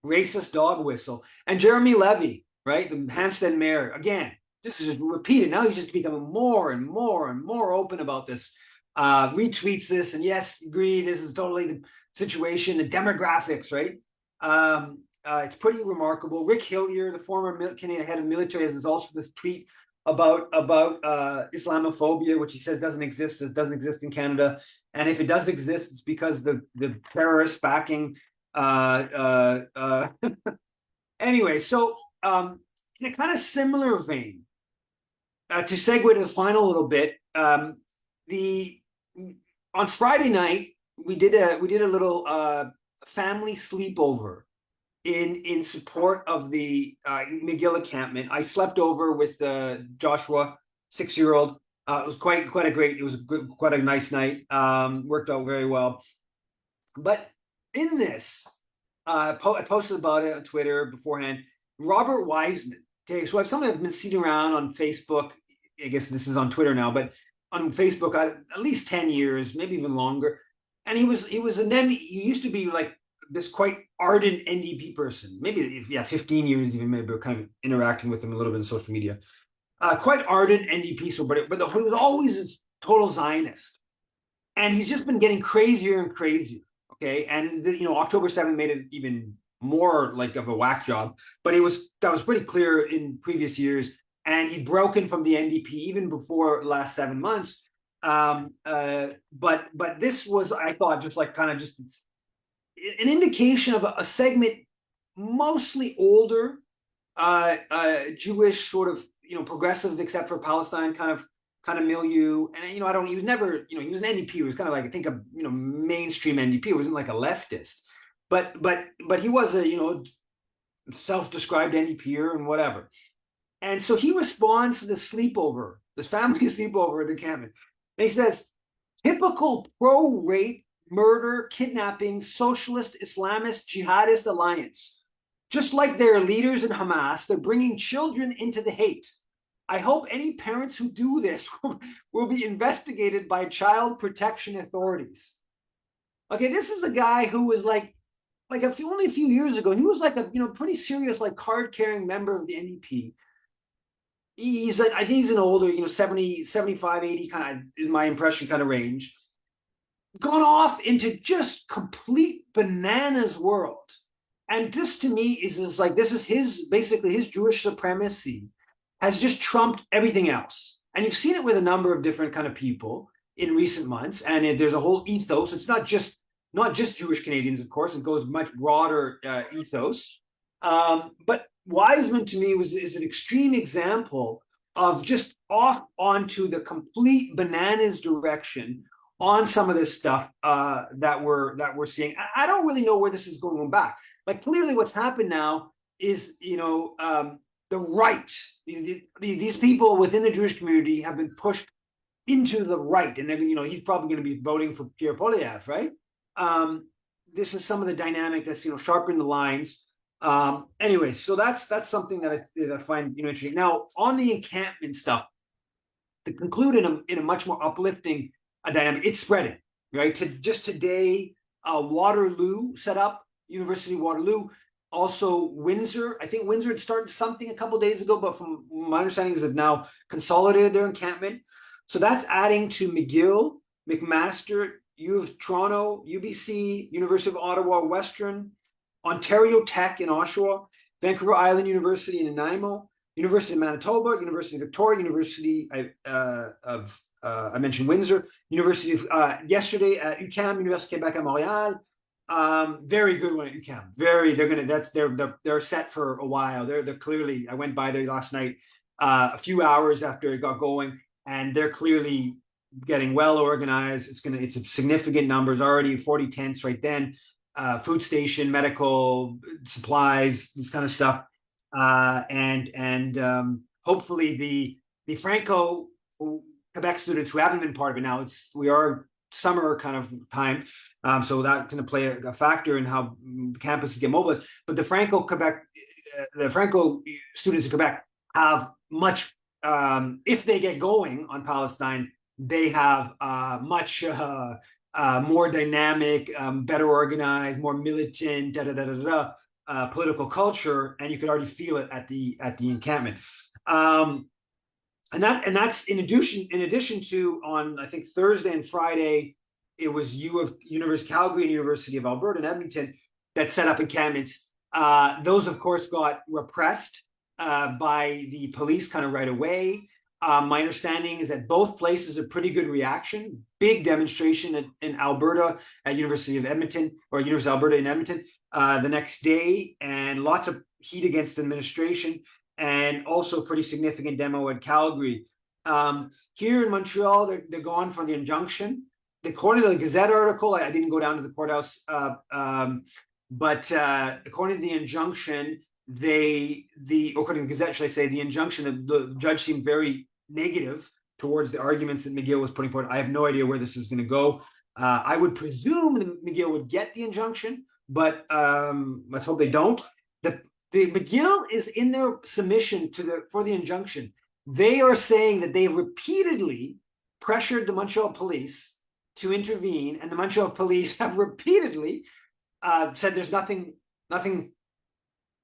racist dog whistle. And Jeremy Levy, right, the Hampstead mayor, again, this is repeated. Now he's just becoming more and more open about this. Retweets this, and yes, agree, this is totally the situation, the demographics, right? It's pretty remarkable. Rick Hillier, the former Canadian head of military, has also this tweet about Islamophobia, which he says doesn't exist. It doesn't exist in Canada, and if it does exist, it's because the terrorists backing. Anyway, so in a kind of similar vein, to segue to the final little bit, on Friday night we did a little family sleepover in support of the McGill encampment. I slept over with Joshua, 6-year-old. It was quite a nice night. Worked out very well. But in this, I posted about it on Twitter beforehand. Robert Wiseman, Okay, so I have something I've been seeing around on Facebook. I guess this is on Twitter now, but on Facebook, at least 10 years, maybe even longer. And and then he used to be like this quite ardent NDP person. Maybe, if, yeah, 15 years even, maybe kind of interacting with him a little bit on social media. Quite ardent NDP, so, but he was always this total Zionist. And he's just been getting crazier and crazier. Okay, and October 7th made it even more like of a whack job, but that was pretty clear in previous years, and he'd broken from the NDP even before the last 7 months. But this was, I thought, just like kind of just an indication of a segment mostly older, Jewish sort of progressive, except for Palestine, kind of milieu. And he was never, he was an NDP. He was kind of like, I think, a mainstream NDP. It wasn't like a leftist, but he was a self-described NDPer and whatever. And so he responds to this sleepover, this family sleepover at the encampment. And he says, typical pro-rape, murder, kidnapping, socialist, Islamist, jihadist alliance. Just like their leaders in Hamas, they're bringing children into the hate. I hope any parents who do this will be investigated by child protection authorities. Okay, this is a guy who was like only a few years ago, he was like a pretty serious, like, card-carrying member of the NDP. I think he's an older, 70, 75, 80 kind of, in my impression, kind of range. Gone off into just complete bananas world. And this to me is like, this is basically his Jewish supremacy has just trumped everything else. And you've seen it with a number of different kind of people in recent months. And there's a whole ethos. It's not just Jewish Canadians, of course. It goes much broader ethos. But Wiseman, to me, is an extreme example of just off onto the complete bananas direction on some of this stuff that we're seeing. I don't really know where this is going back. Like, clearly what's happened now is, the right, these people within the Jewish community have been pushed into the right. And then, he's probably going to be voting for Pierre Poilievre, right? This is some of the dynamic that's, sharpened the lines. Anyway, so that's something that I find interesting. Now, on the encampment stuff, to conclude in a much more uplifting dynamic, it's spreading, right? Just today, Waterloo set up, University of Waterloo, also Windsor. I think Windsor had started something a couple days ago, but from my understanding is they've now consolidated their encampment. So that's adding to McGill, McMaster, U of Toronto, UBC, University of Ottawa, Western, Ontario Tech in Oshawa, Vancouver Island University in Nanaimo, University of Manitoba, University of Victoria, University of I mentioned Windsor, University of yesterday at UQAM, Université Québec à Montréal. Very good one at UQAM. They're set for a while. They're clearly, I went by there last night, a few hours after it got going, and they're clearly getting well organized. It's a significant numbers already, 40 tents right then, food station, medical supplies, this kind of stuff. And hopefully the Franco Quebec students who haven't been part of it now, we are summer kind of time. So that's going to play a factor in how campuses get mobilized. But the Franco students in Quebec have much, if they get going on Palestine, they have much more dynamic, better organized, more militant, political culture, and you could already feel it at the encampment. And that's in addition to, on I think Thursday and Friday, it was University of Calgary and University of Alberta and Edmonton that set up encampments. Those, of course, got repressed by the police kind of right away. My understanding is that both places a pretty good reaction. Big demonstration in Alberta at University of Edmonton, or University of Alberta in Edmonton, the next day, and lots of heat against the administration, and also pretty significant demo at Calgary. Here in Montreal, they're gone for the injunction. According to the Gazette article, I didn't go down to the courthouse, but according to the injunction, according to the Gazette, should I say, the injunction, the judge seemed very negative towards the arguments that McGill was putting forward. I have no idea where this is going to go. I would presume that McGill would get the injunction, but let's hope they don't. The McGill is in their submission for the injunction. They are saying that they repeatedly pressured the Montreal police to intervene, and the Montreal police have repeatedly said there's nothing,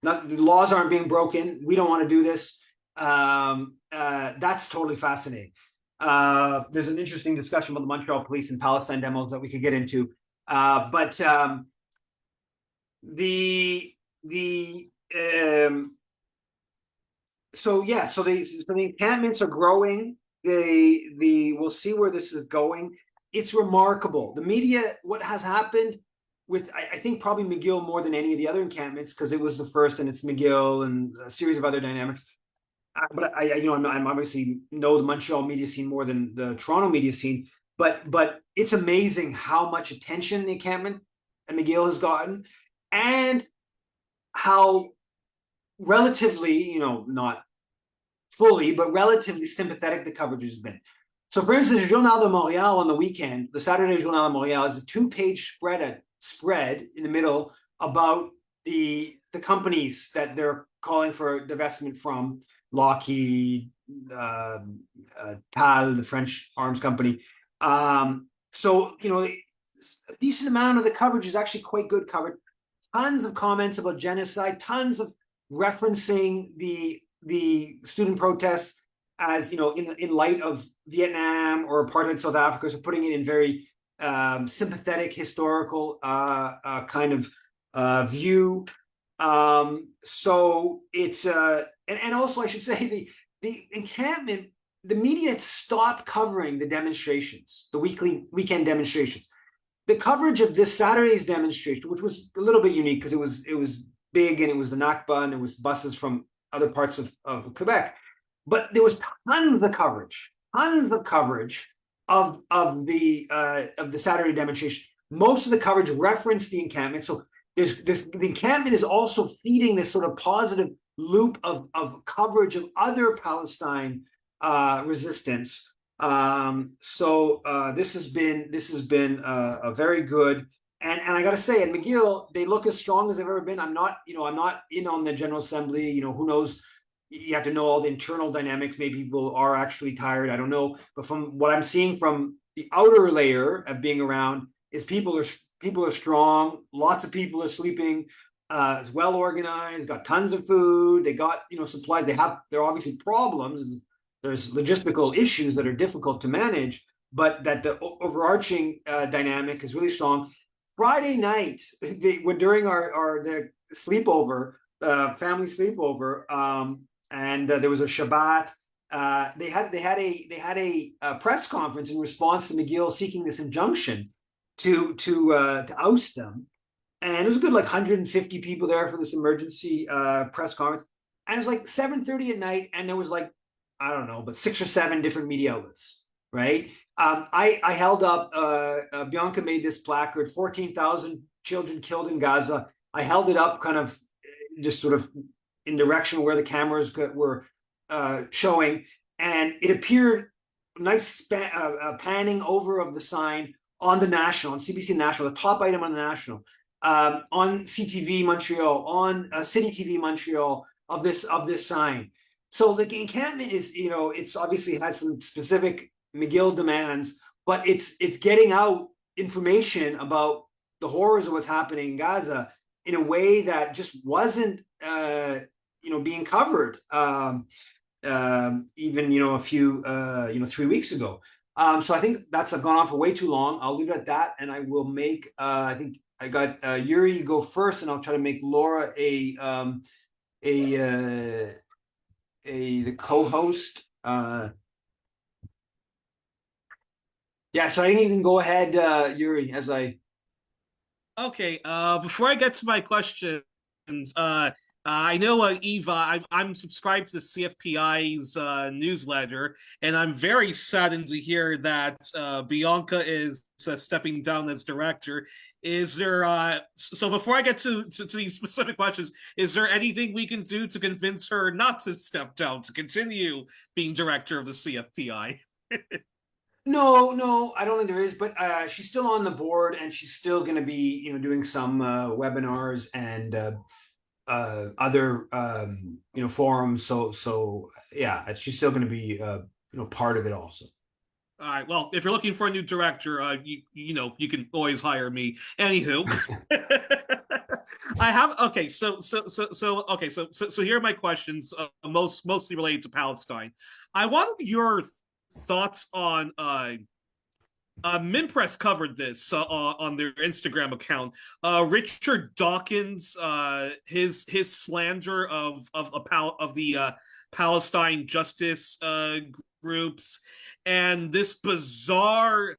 laws aren't being broken. We don't want to do this. That's totally fascinating. There's an interesting discussion about the Montreal police and Palestine demos that we could get into. But so the encampments are growing. We'll see where this is going. It's remarkable. The media, what has happened with, I think probably McGill more than any of the other encampments, because it was the first, and it's McGill and a series of other dynamics. But I'm obviously know the Montreal media scene more than the Toronto media scene. But it's amazing how much attention the encampment and McGill has gotten, and how relatively, not fully, but relatively sympathetic the coverage has been. So, for instance, the Journal de Montréal on the weekend, the Saturday Journal de Montréal, is a 2-page spread in the middle about the companies that they're calling for divestment from. Lockheed, TAL, the French arms company. So, a decent amount of the coverage is actually quite good coverage. Tons of comments about genocide, tons of referencing the student protests as, in light of Vietnam or apartheid South Africa, so putting it in very sympathetic, historical kind of view. So it's and also I should say the encampment, the media had stopped covering the demonstrations, the weekend demonstrations. The coverage of this Saturday's demonstration, which was a little bit unique because it was big, and it was the Nakba, and there was buses from other parts of Quebec, but there was tons of coverage of the Saturday demonstration. Most of the coverage referenced the encampment. So the encampment is also feeding this sort of positive loop of coverage of other Palestine resistance. So this has been a very good, and I got to say, at McGill, they look as strong as they've ever been. I'm not in on the General Assembly. Who knows? You have to know all the internal dynamics. Maybe people are actually tired. I don't know. But from what I'm seeing from the outer layer of being around, is people are strong. Lots of people are sleeping. It's well organized. Got tons of food. They got supplies. There are obviously problems. There's logistical issues that are difficult to manage, but that the overarching dynamic is really strong. Friday night, during the sleepover, family sleepover, and there was a Shabbat. They had a press conference in response to McGill seeking this injunction to oust them, and it was a good 150 people there for this emergency press conference. And it was like 7:30 at night, and there was I don't know, but 6 or 7 different media outlets, right? I held up, Bianca made this placard, 14,000 children killed in Gaza. I held it up kind of just sort of in direction where the cameras were showing, and it appeared nice panning over of the sign on the National, on CBC National, the top item on the National, on CTV Montreal, on City TV Montreal, of this sign. So the encampment is, it's obviously had some specific McGill demands, but it's getting out information about the horrors of what's happening in Gaza in a way that just wasn't, being covered, even, a few, 3 weeks ago. So I think that's gone on for way too long. I'll leave it at that, and I will make, I think I got Yuri go first, and I'll try to make Laura the co-host. Yeah, so I think you can go ahead, Yuri, as I. Okay. Before I get to my questions, I know, Eva, I'm subscribed to the CFPI's newsletter, and I'm very saddened to hear that Bianca is stepping down as director. Is there, so before I get to these specific questions, is there anything we can do to convince her not to step down, to continue being director of the CFPI? No, I don't think there is, but she's still on the board, and she's still going to be, doing some webinars and other forums. So yeah, she's still going to be part of it also. All right. Well, if you're looking for a new director, you can always hire me. Anywho, I have okay. So here are my questions, mostly related to Palestine. I wanted your thoughts on Minpress covered this on their Instagram account. Richard Dawkins, his slander of the Palestine justice groups, and this bizarre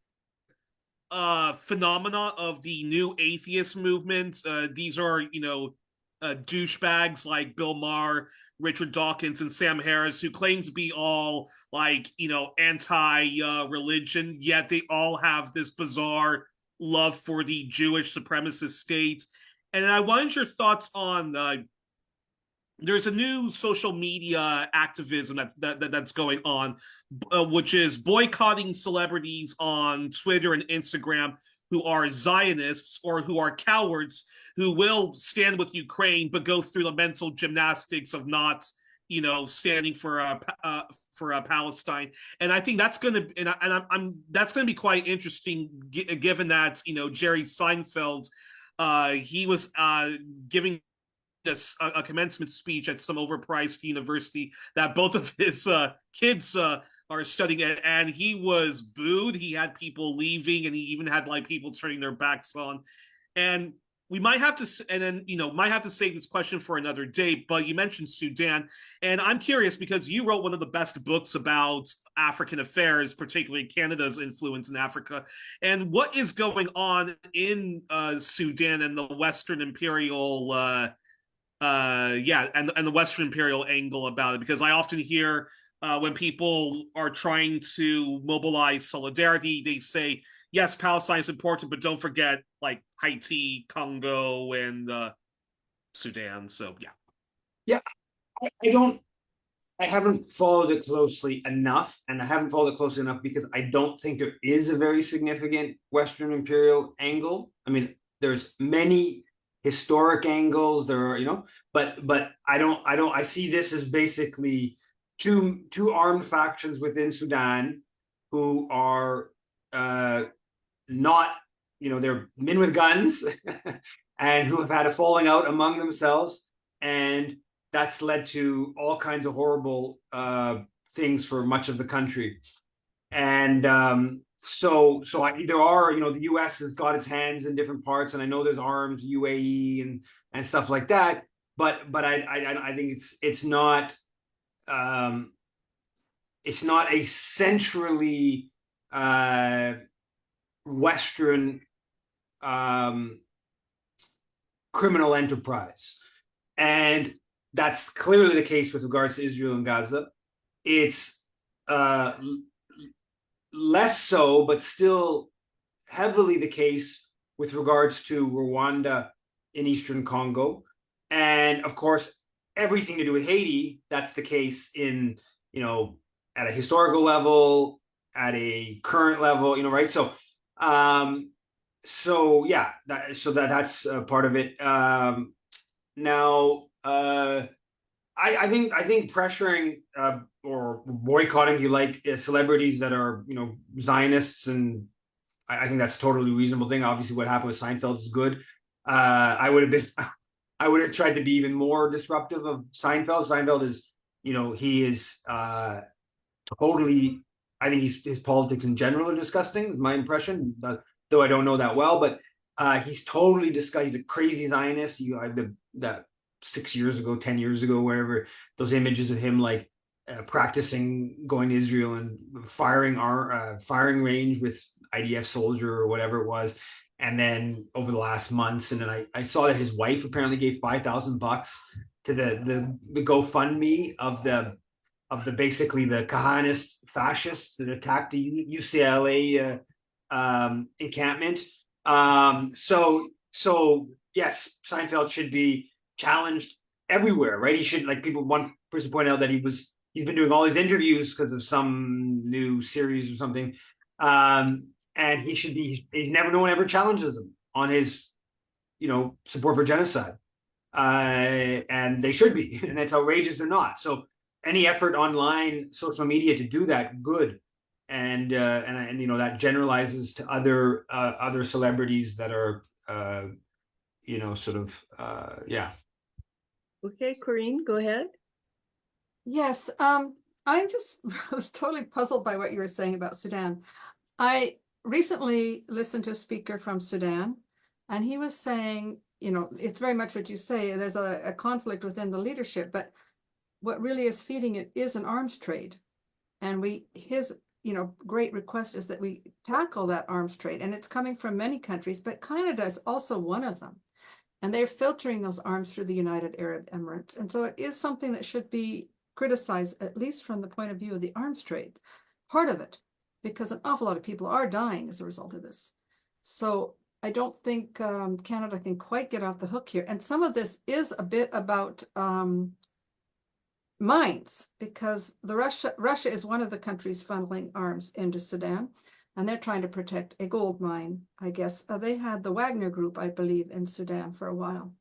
phenomena of the new atheist movement. These are, douchebags like Bill Maher, Richard Dawkins, and Sam Harris, who claim to be all like, anti religion, yet they all have this bizarre love for the Jewish supremacist state. And I wanted your thoughts on there's a new social media activism that's going on, which is boycotting celebrities on Twitter and Instagram who are Zionists or who are cowards who will stand with Ukraine but go through the mental gymnastics of not, standing for Palestine. And I think that's going to that's going to be quite interesting, given that Jerry Seinfeld, he was giving a commencement speech at some overpriced university that both of his kids are studying at, and he was booed. He had people leaving, and he even had like people turning their backs on. And we might have to, and then might have to save this question for another day. But you mentioned Sudan, and I'm curious because you wrote one of the best books about African affairs, particularly Canada's influence in Africa, and what is going on in Sudan and the Western imperial. And the Western imperial angle about it, because I often hear when people are trying to mobilize solidarity, they say, yes, Palestine is important, but don't forget like Haiti, Congo, and Sudan. So Yeah, I don't. I haven't followed it closely enough, and I haven't followed it closely enough because I don't think there is a very significant Western imperial angle. I mean, there's many historic angles. There are, but I see this as basically two armed factions within Sudan who are not, they're men with guns and who have had a falling out among themselves, and that's led to all kinds of horrible things for much of the country. And there are, the U.S. has got its hands in different parts, and I know there's arms, UAE and stuff like that. But I think it's not a centrally Western criminal enterprise, and that's clearly the case with regards to Israel and Gaza. It's less so, but still heavily the case with regards to Rwanda in Eastern Congo. And of course, everything to do with Haiti, that's the case in, at a historical level, at a current level, right? So, that's part of it. Now, I think pressuring or boycotting, if you like, celebrities that are Zionists, and I think that's a totally reasonable thing. Obviously, what happened with Seinfeld is good. I would have tried to be even more disruptive of Seinfeld. Seinfeld is, he is totally. I think his politics in general are disgusting. Is my impression, though I don't know that well, but he's totally disgusting. He's a crazy Zionist. That 6 years ago, 10 years ago, wherever, those images of him like practicing going to Israel and firing range with IDF soldier or whatever it was. And then over the last months, and then I saw that his wife apparently gave $5,000 to the GoFundMe of the basically the Kahanist fascists that attacked the UCLA encampment. So yes, Seinfeld should be challenged everywhere, right? He should, like, one person pointed out that he's been doing all these interviews because of some new series or something, and he should be. No one ever challenges him on his, support for genocide. and they should be, and it's outrageous they're not. So any effort online, social media to do that, good, and you know that generalizes to other celebrities that are you know sort of yeah. Okay, Corinne, go ahead. Yes, I just was totally puzzled by what you were saying about Sudan. I recently listened to a speaker from Sudan, and he was saying, you know, it's very much what you say, there's a conflict within the leadership, but what really is feeding it is an arms trade. And his, you know, great request is that we tackle that arms trade, and it's coming from many countries, but Canada is also one of them. And they're filtering those arms through the United Arab Emirates. And so it is something that should be criticized, at least from the point of view of the arms trade, part of it, because an awful lot of people are dying as a result of this. So I don't think Canada can quite get off the hook here. And some of this is a bit about mines, because Russia is one of the countries funneling arms into Sudan, and they're trying to protect a gold mine, I guess. They had the Wagner Group, I believe, in Sudan for a while.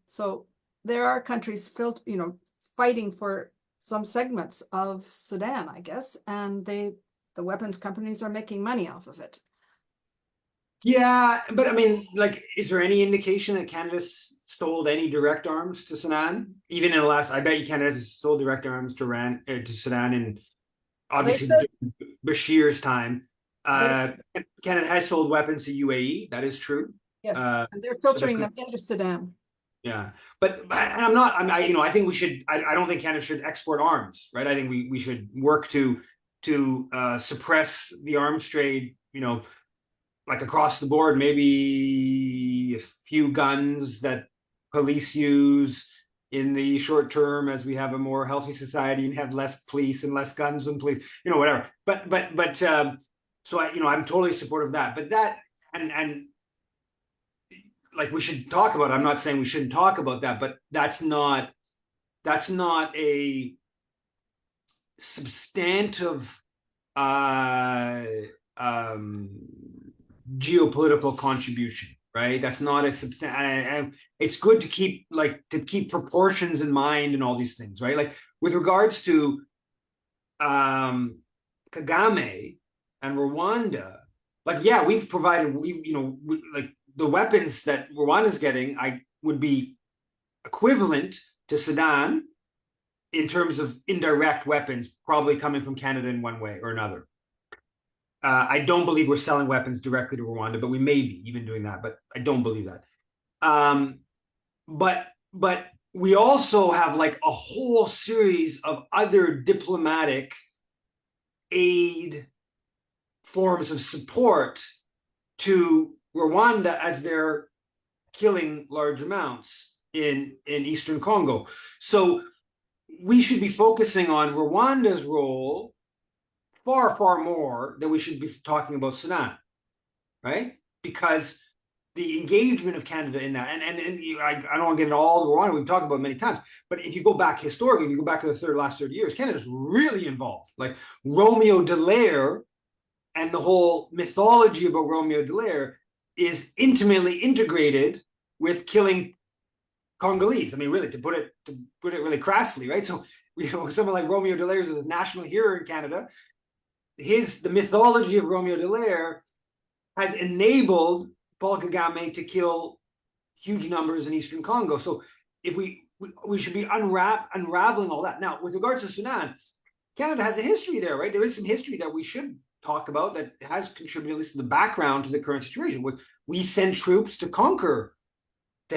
So there are countries you know, fighting for some segments of Sudan, I guess, and the weapons companies are making money off of it. Yeah, but I mean, like, is there any indication that Canada's sold any direct arms to Sudan? Even in the last, I bet you Canada has sold direct arms to Sudan in obviously Bashir's time. Canada has sold weapons to UAE. That is true. Yes, and they're filtering them into Sudan. Yeah, but you know, I think we should. I don't think Canada should export arms, right? I think we should work to suppress the arms trade. You know, like across the board, maybe a few guns that police use in the short term as we have a more healthy society and have less police and less guns and police, you know, whatever. But so you know, I'm totally supportive of that. But that and like we should talk about it. I'm not saying we shouldn't talk about that, but that's not a substantive geopolitical contribution, right? That's not a substantial. It's good to keep proportions in mind and all these things, right? Like with regards to Kagame and Rwanda, like yeah, we've provided like the weapons that Rwanda's getting, I would be equivalent to Sudan in terms of indirect weapons, probably coming from Canada in one way or another. I don't believe we're selling weapons directly to Rwanda, but we may be even doing that, but I don't believe that. But we also have like a whole series of other diplomatic aid forms of support to Rwanda as they're killing large amounts in Eastern Congo. So we should be focusing on Rwanda's role far, far more than we should be talking about Sudan, right? Because the engagement of Canada in that, and I don't want to get into all the Rwanda, we've talked about it many times, but if you go back historically, if you go back to the last 30 years, Canada's really involved. Like Romeo Dallaire and the whole mythology about Romeo Dallaire is intimately integrated with killing Congolese. I mean, really, to put it really crassly, right? So, you know, someone like Romeo Dallaire is a national hero in Canada. The mythology of Romeo Dallaire has enabled Paul Kagame to kill huge numbers in Eastern Congo. So, if we should be unraveling all that. Now, with regards to Sudan, Canada has a history there, right? There is some history that we should talk about that has contributed at least to the background to the current situation. We send troops to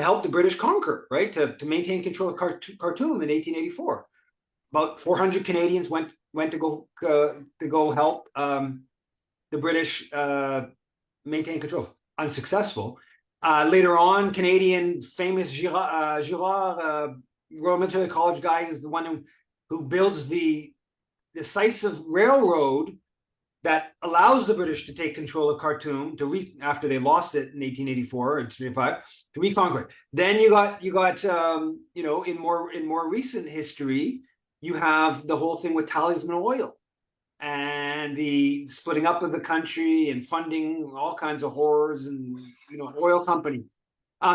help the British conquer, right? To maintain control of Khartoum in 1884. About 400 Canadians went to go help the British maintain control. Unsuccessful. Later on, Canadian famous Girard, Royal Military College guy, is the one who builds the decisive railroad that allows the British to take control of Khartoum after they lost it in 1884 and 1885 to reconquer it. Then you got you know, in more recent history, you have the whole thing with Talisman Oil and the splitting up of the country and funding all kinds of horrors and, you know, oil company.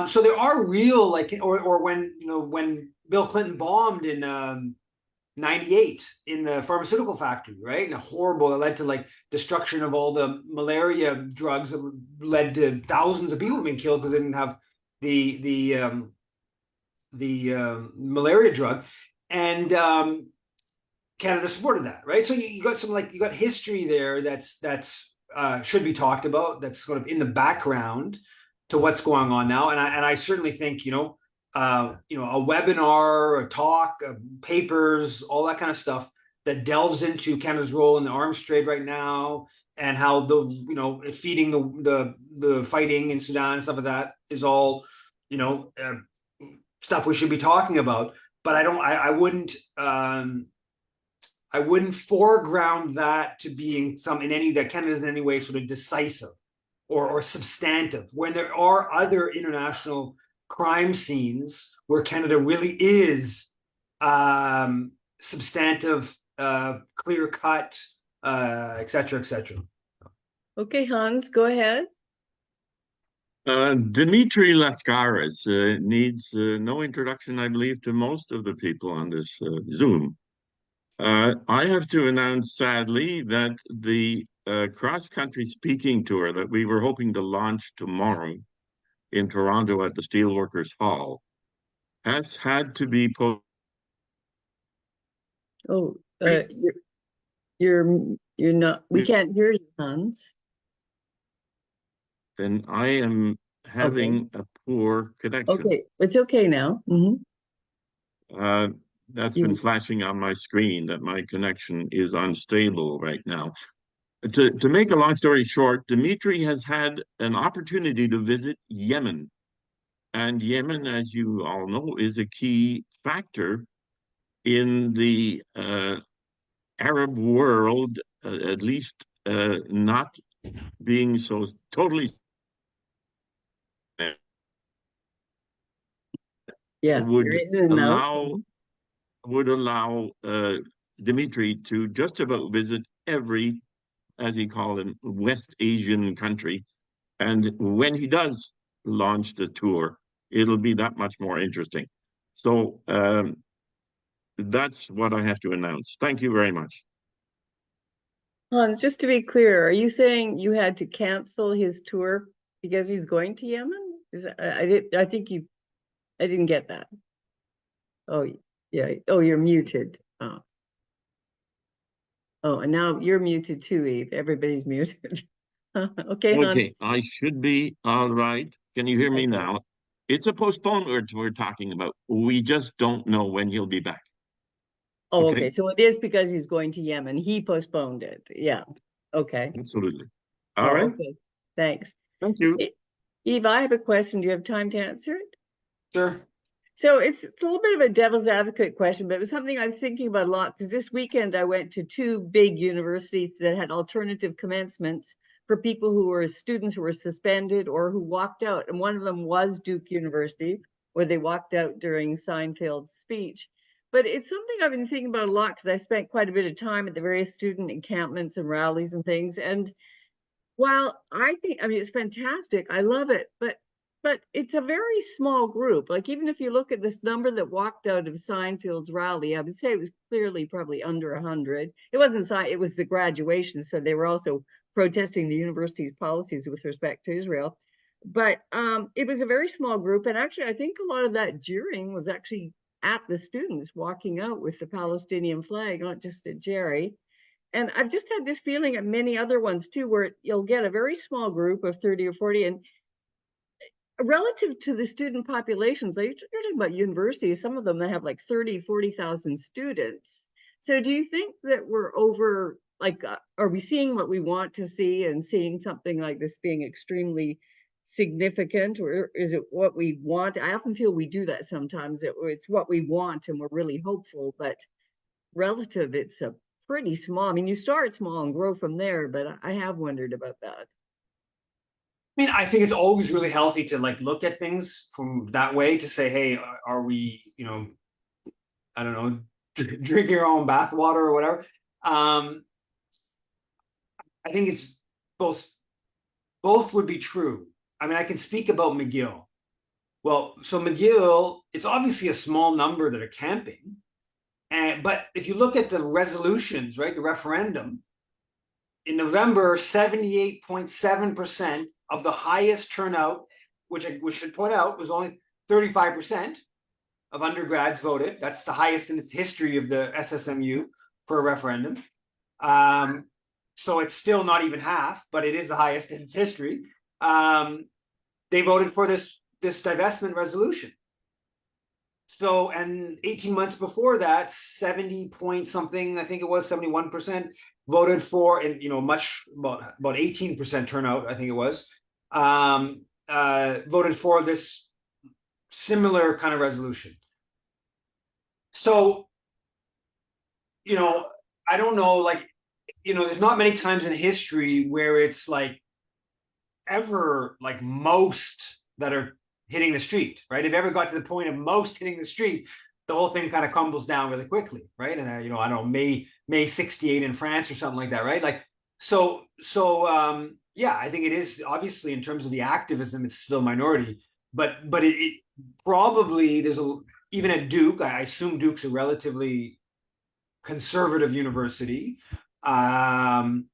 So there are real like, or when when Bill Clinton bombed in 98 in the pharmaceutical factory, right? And horrible that led to like destruction of all the malaria drugs that led to thousands of people being killed because they didn't have the malaria drug, and Canada supported that, right? So you got some like you got history there that's should be talked about. That's sort of in the background to what's going on now, and I certainly think a webinar, a talk, papers, all that kind of stuff that delves into Canada's role in the arms trade right now and how feeding the fighting in Sudan and stuff like that is all stuff we should be talking about. But I wouldn't foreground that to being that Canada is in any way sort of decisive or substantive when there are other international crime scenes where Canada really is substantive, clear cut, et cetera, et cetera. Okay, Hans, go ahead. Dimitri Lascaris needs no introduction, I believe, to most of the people on this Zoom. I have to announce, sadly, that the cross-country speaking tour that we were hoping to launch tomorrow in Toronto at the Steelworkers Hall has had to be postponed. Oh, you're not. We can't hear you, Hans. Then I am having a poor connection. Okay, it's okay now. That's been flashing on my screen that my connection is unstable right now. To make a long story short, Dimitri has had an opportunity to visit Yemen. And Yemen, as you all know, is a key factor in the Arab world, at least not being so totally. Yeah, would allow Dimitri to just about visit every, as he called it, West Asian country. And when he does launch the tour, it'll be that much more interesting. So that's what I have to announce. Thank you very much. Hans, just to be clear, are you saying you had to cancel his tour because he's going to Yemen? I didn't get that. Oh, yeah. Oh, you're muted. Oh, and now you're muted too, Eve. Everybody's muted. Okay, Hans. I should be all right. Can you hear me now? It's a postponement we're talking about. We just don't know when he'll be back. Oh, okay. So it is because he's going to Yemen. He postponed it. Yeah. Okay. Absolutely. All right. Okay. Thanks. Thank you. Eve, I have a question. Do you have time to answer it? Sure. So it's a little bit of a devil's advocate question, but it was something I was thinking about a lot because this weekend I went to two big universities that had alternative commencements for people who were students who were suspended or who walked out. And one of them was Duke University, where they walked out during Seinfeld's speech. But it's something I've been thinking about a lot because I spent quite a bit of time at the various student encampments and rallies and things. And while it's fantastic, I love it, but it's a very small group. Like, even if you look at this number that walked out of Seinfeld's rally, I would say it was clearly probably under 100. It wasn't, it was the graduation, so they were also protesting the university's policies with respect to Israel. But it was a very small group, and actually I think a lot of that jeering was actually at the students walking out with the Palestinian flag, not just at Jerry. And I've just had this feeling at many other ones too, where you'll get a very small group of 30 or 40, and relative to the student populations, you're talking about universities, some of them that have like 30, 40,000 students. So do you think that we're over, are we seeing what we want to see and seeing something like this being extremely significant, or is it what we want? I often feel we do that sometimes. It's what we want and we're really hopeful, but relative, it's a pretty small. I mean, you start small and grow from there, but I have wondered about that. I mean, I think it's always really healthy to look at things from that way to say, hey, are we, I don't know, drinking our own bathwater or whatever. I think it's both would be true. I mean, I can speak about McGill. Well, so McGill, it's obviously a small number that are camping. But if you look at the resolutions, right, the referendum, in November, 78.7% of the highest turnout, which I should point out was only 35% of undergrads voted. That's the highest in its history of the SSMU for a referendum. So it's still not even half, but it is the highest in its history. They voted for this divestment resolution. So, and 18 months before that, 70 point something, I think it was 71% voted for, and much about 18% turnout, I think it was, voted for this similar kind of resolution. So, I don't know, like, there's not many times in history where it's like ever like most that are hitting the street, right? If you ever got to the point of most hitting the street, the whole thing kind of crumbles down really quickly, right? And I don't know, May 68 in France or something like that, right? Like, so yeah, I think it is obviously in terms of the activism, it's still minority, but it probably even at Duke, I assume Duke's a relatively conservative university, and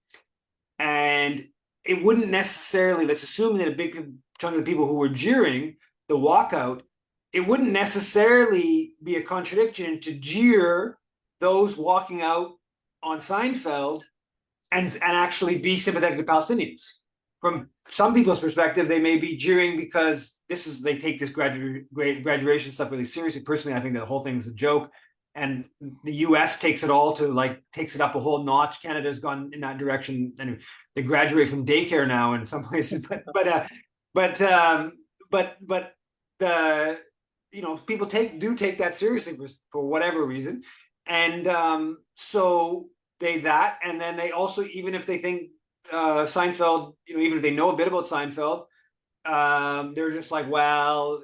it wouldn't necessarily, let's assume that a big chunk of the people who were jeering the walkout, it wouldn't necessarily be a contradiction to jeer those walking out on Seinfeld and actually be sympathetic to Palestinians. From some people's perspective, they may be jeering because they take this graduation stuff really seriously. Personally, I think that the whole thing is a joke. And the US takes it all to takes it up a whole notch. Canada's gone in that direction. And they graduate from daycare now in some places, but the people do take that seriously for whatever reason, and so and then they also, even if they think Seinfeld, even if they know a bit about Seinfeld, they're just like, well,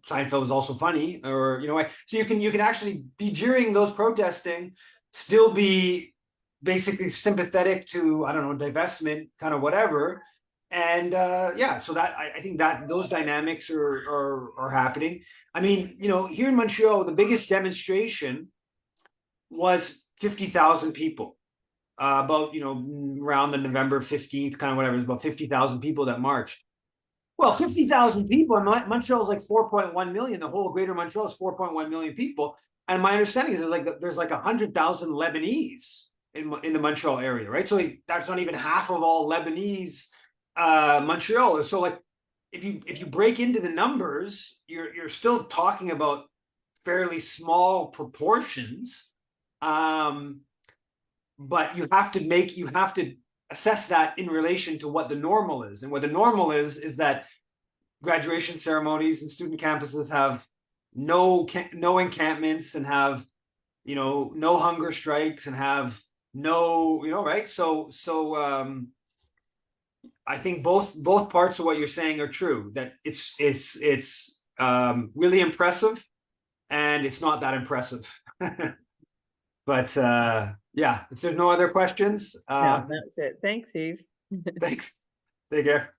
Seinfeld is also funny, or so you can actually be jeering those protesting, still be basically sympathetic to, I don't know, divestment, kind of whatever. And yeah, so that I think that those dynamics are happening. I mean, here in Montreal, the biggest demonstration was 50,000 people. About around the November 15th, kind of whatever, it was about 50,000 people that marched. Well, 50,000 people, and Montreal is like 4.1 million. The whole greater Montreal is 4.1 million people. And my understanding is there's like 100,000 Lebanese in the Montreal area, right? So that's not even half of all Lebanese Montreal. So like, if you break into the numbers, you're still talking about fairly small proportions. But you have to assess that in relation to what the normal is. And what the normal is that graduation ceremonies and student campuses have no encampments, and have no hunger strikes, and have no right. So I think both parts of what you're saying are true, that it's really impressive, and it's not that impressive. But yeah, if there's no other questions, No, that's it. Thanks, Eve. thanks. Take care.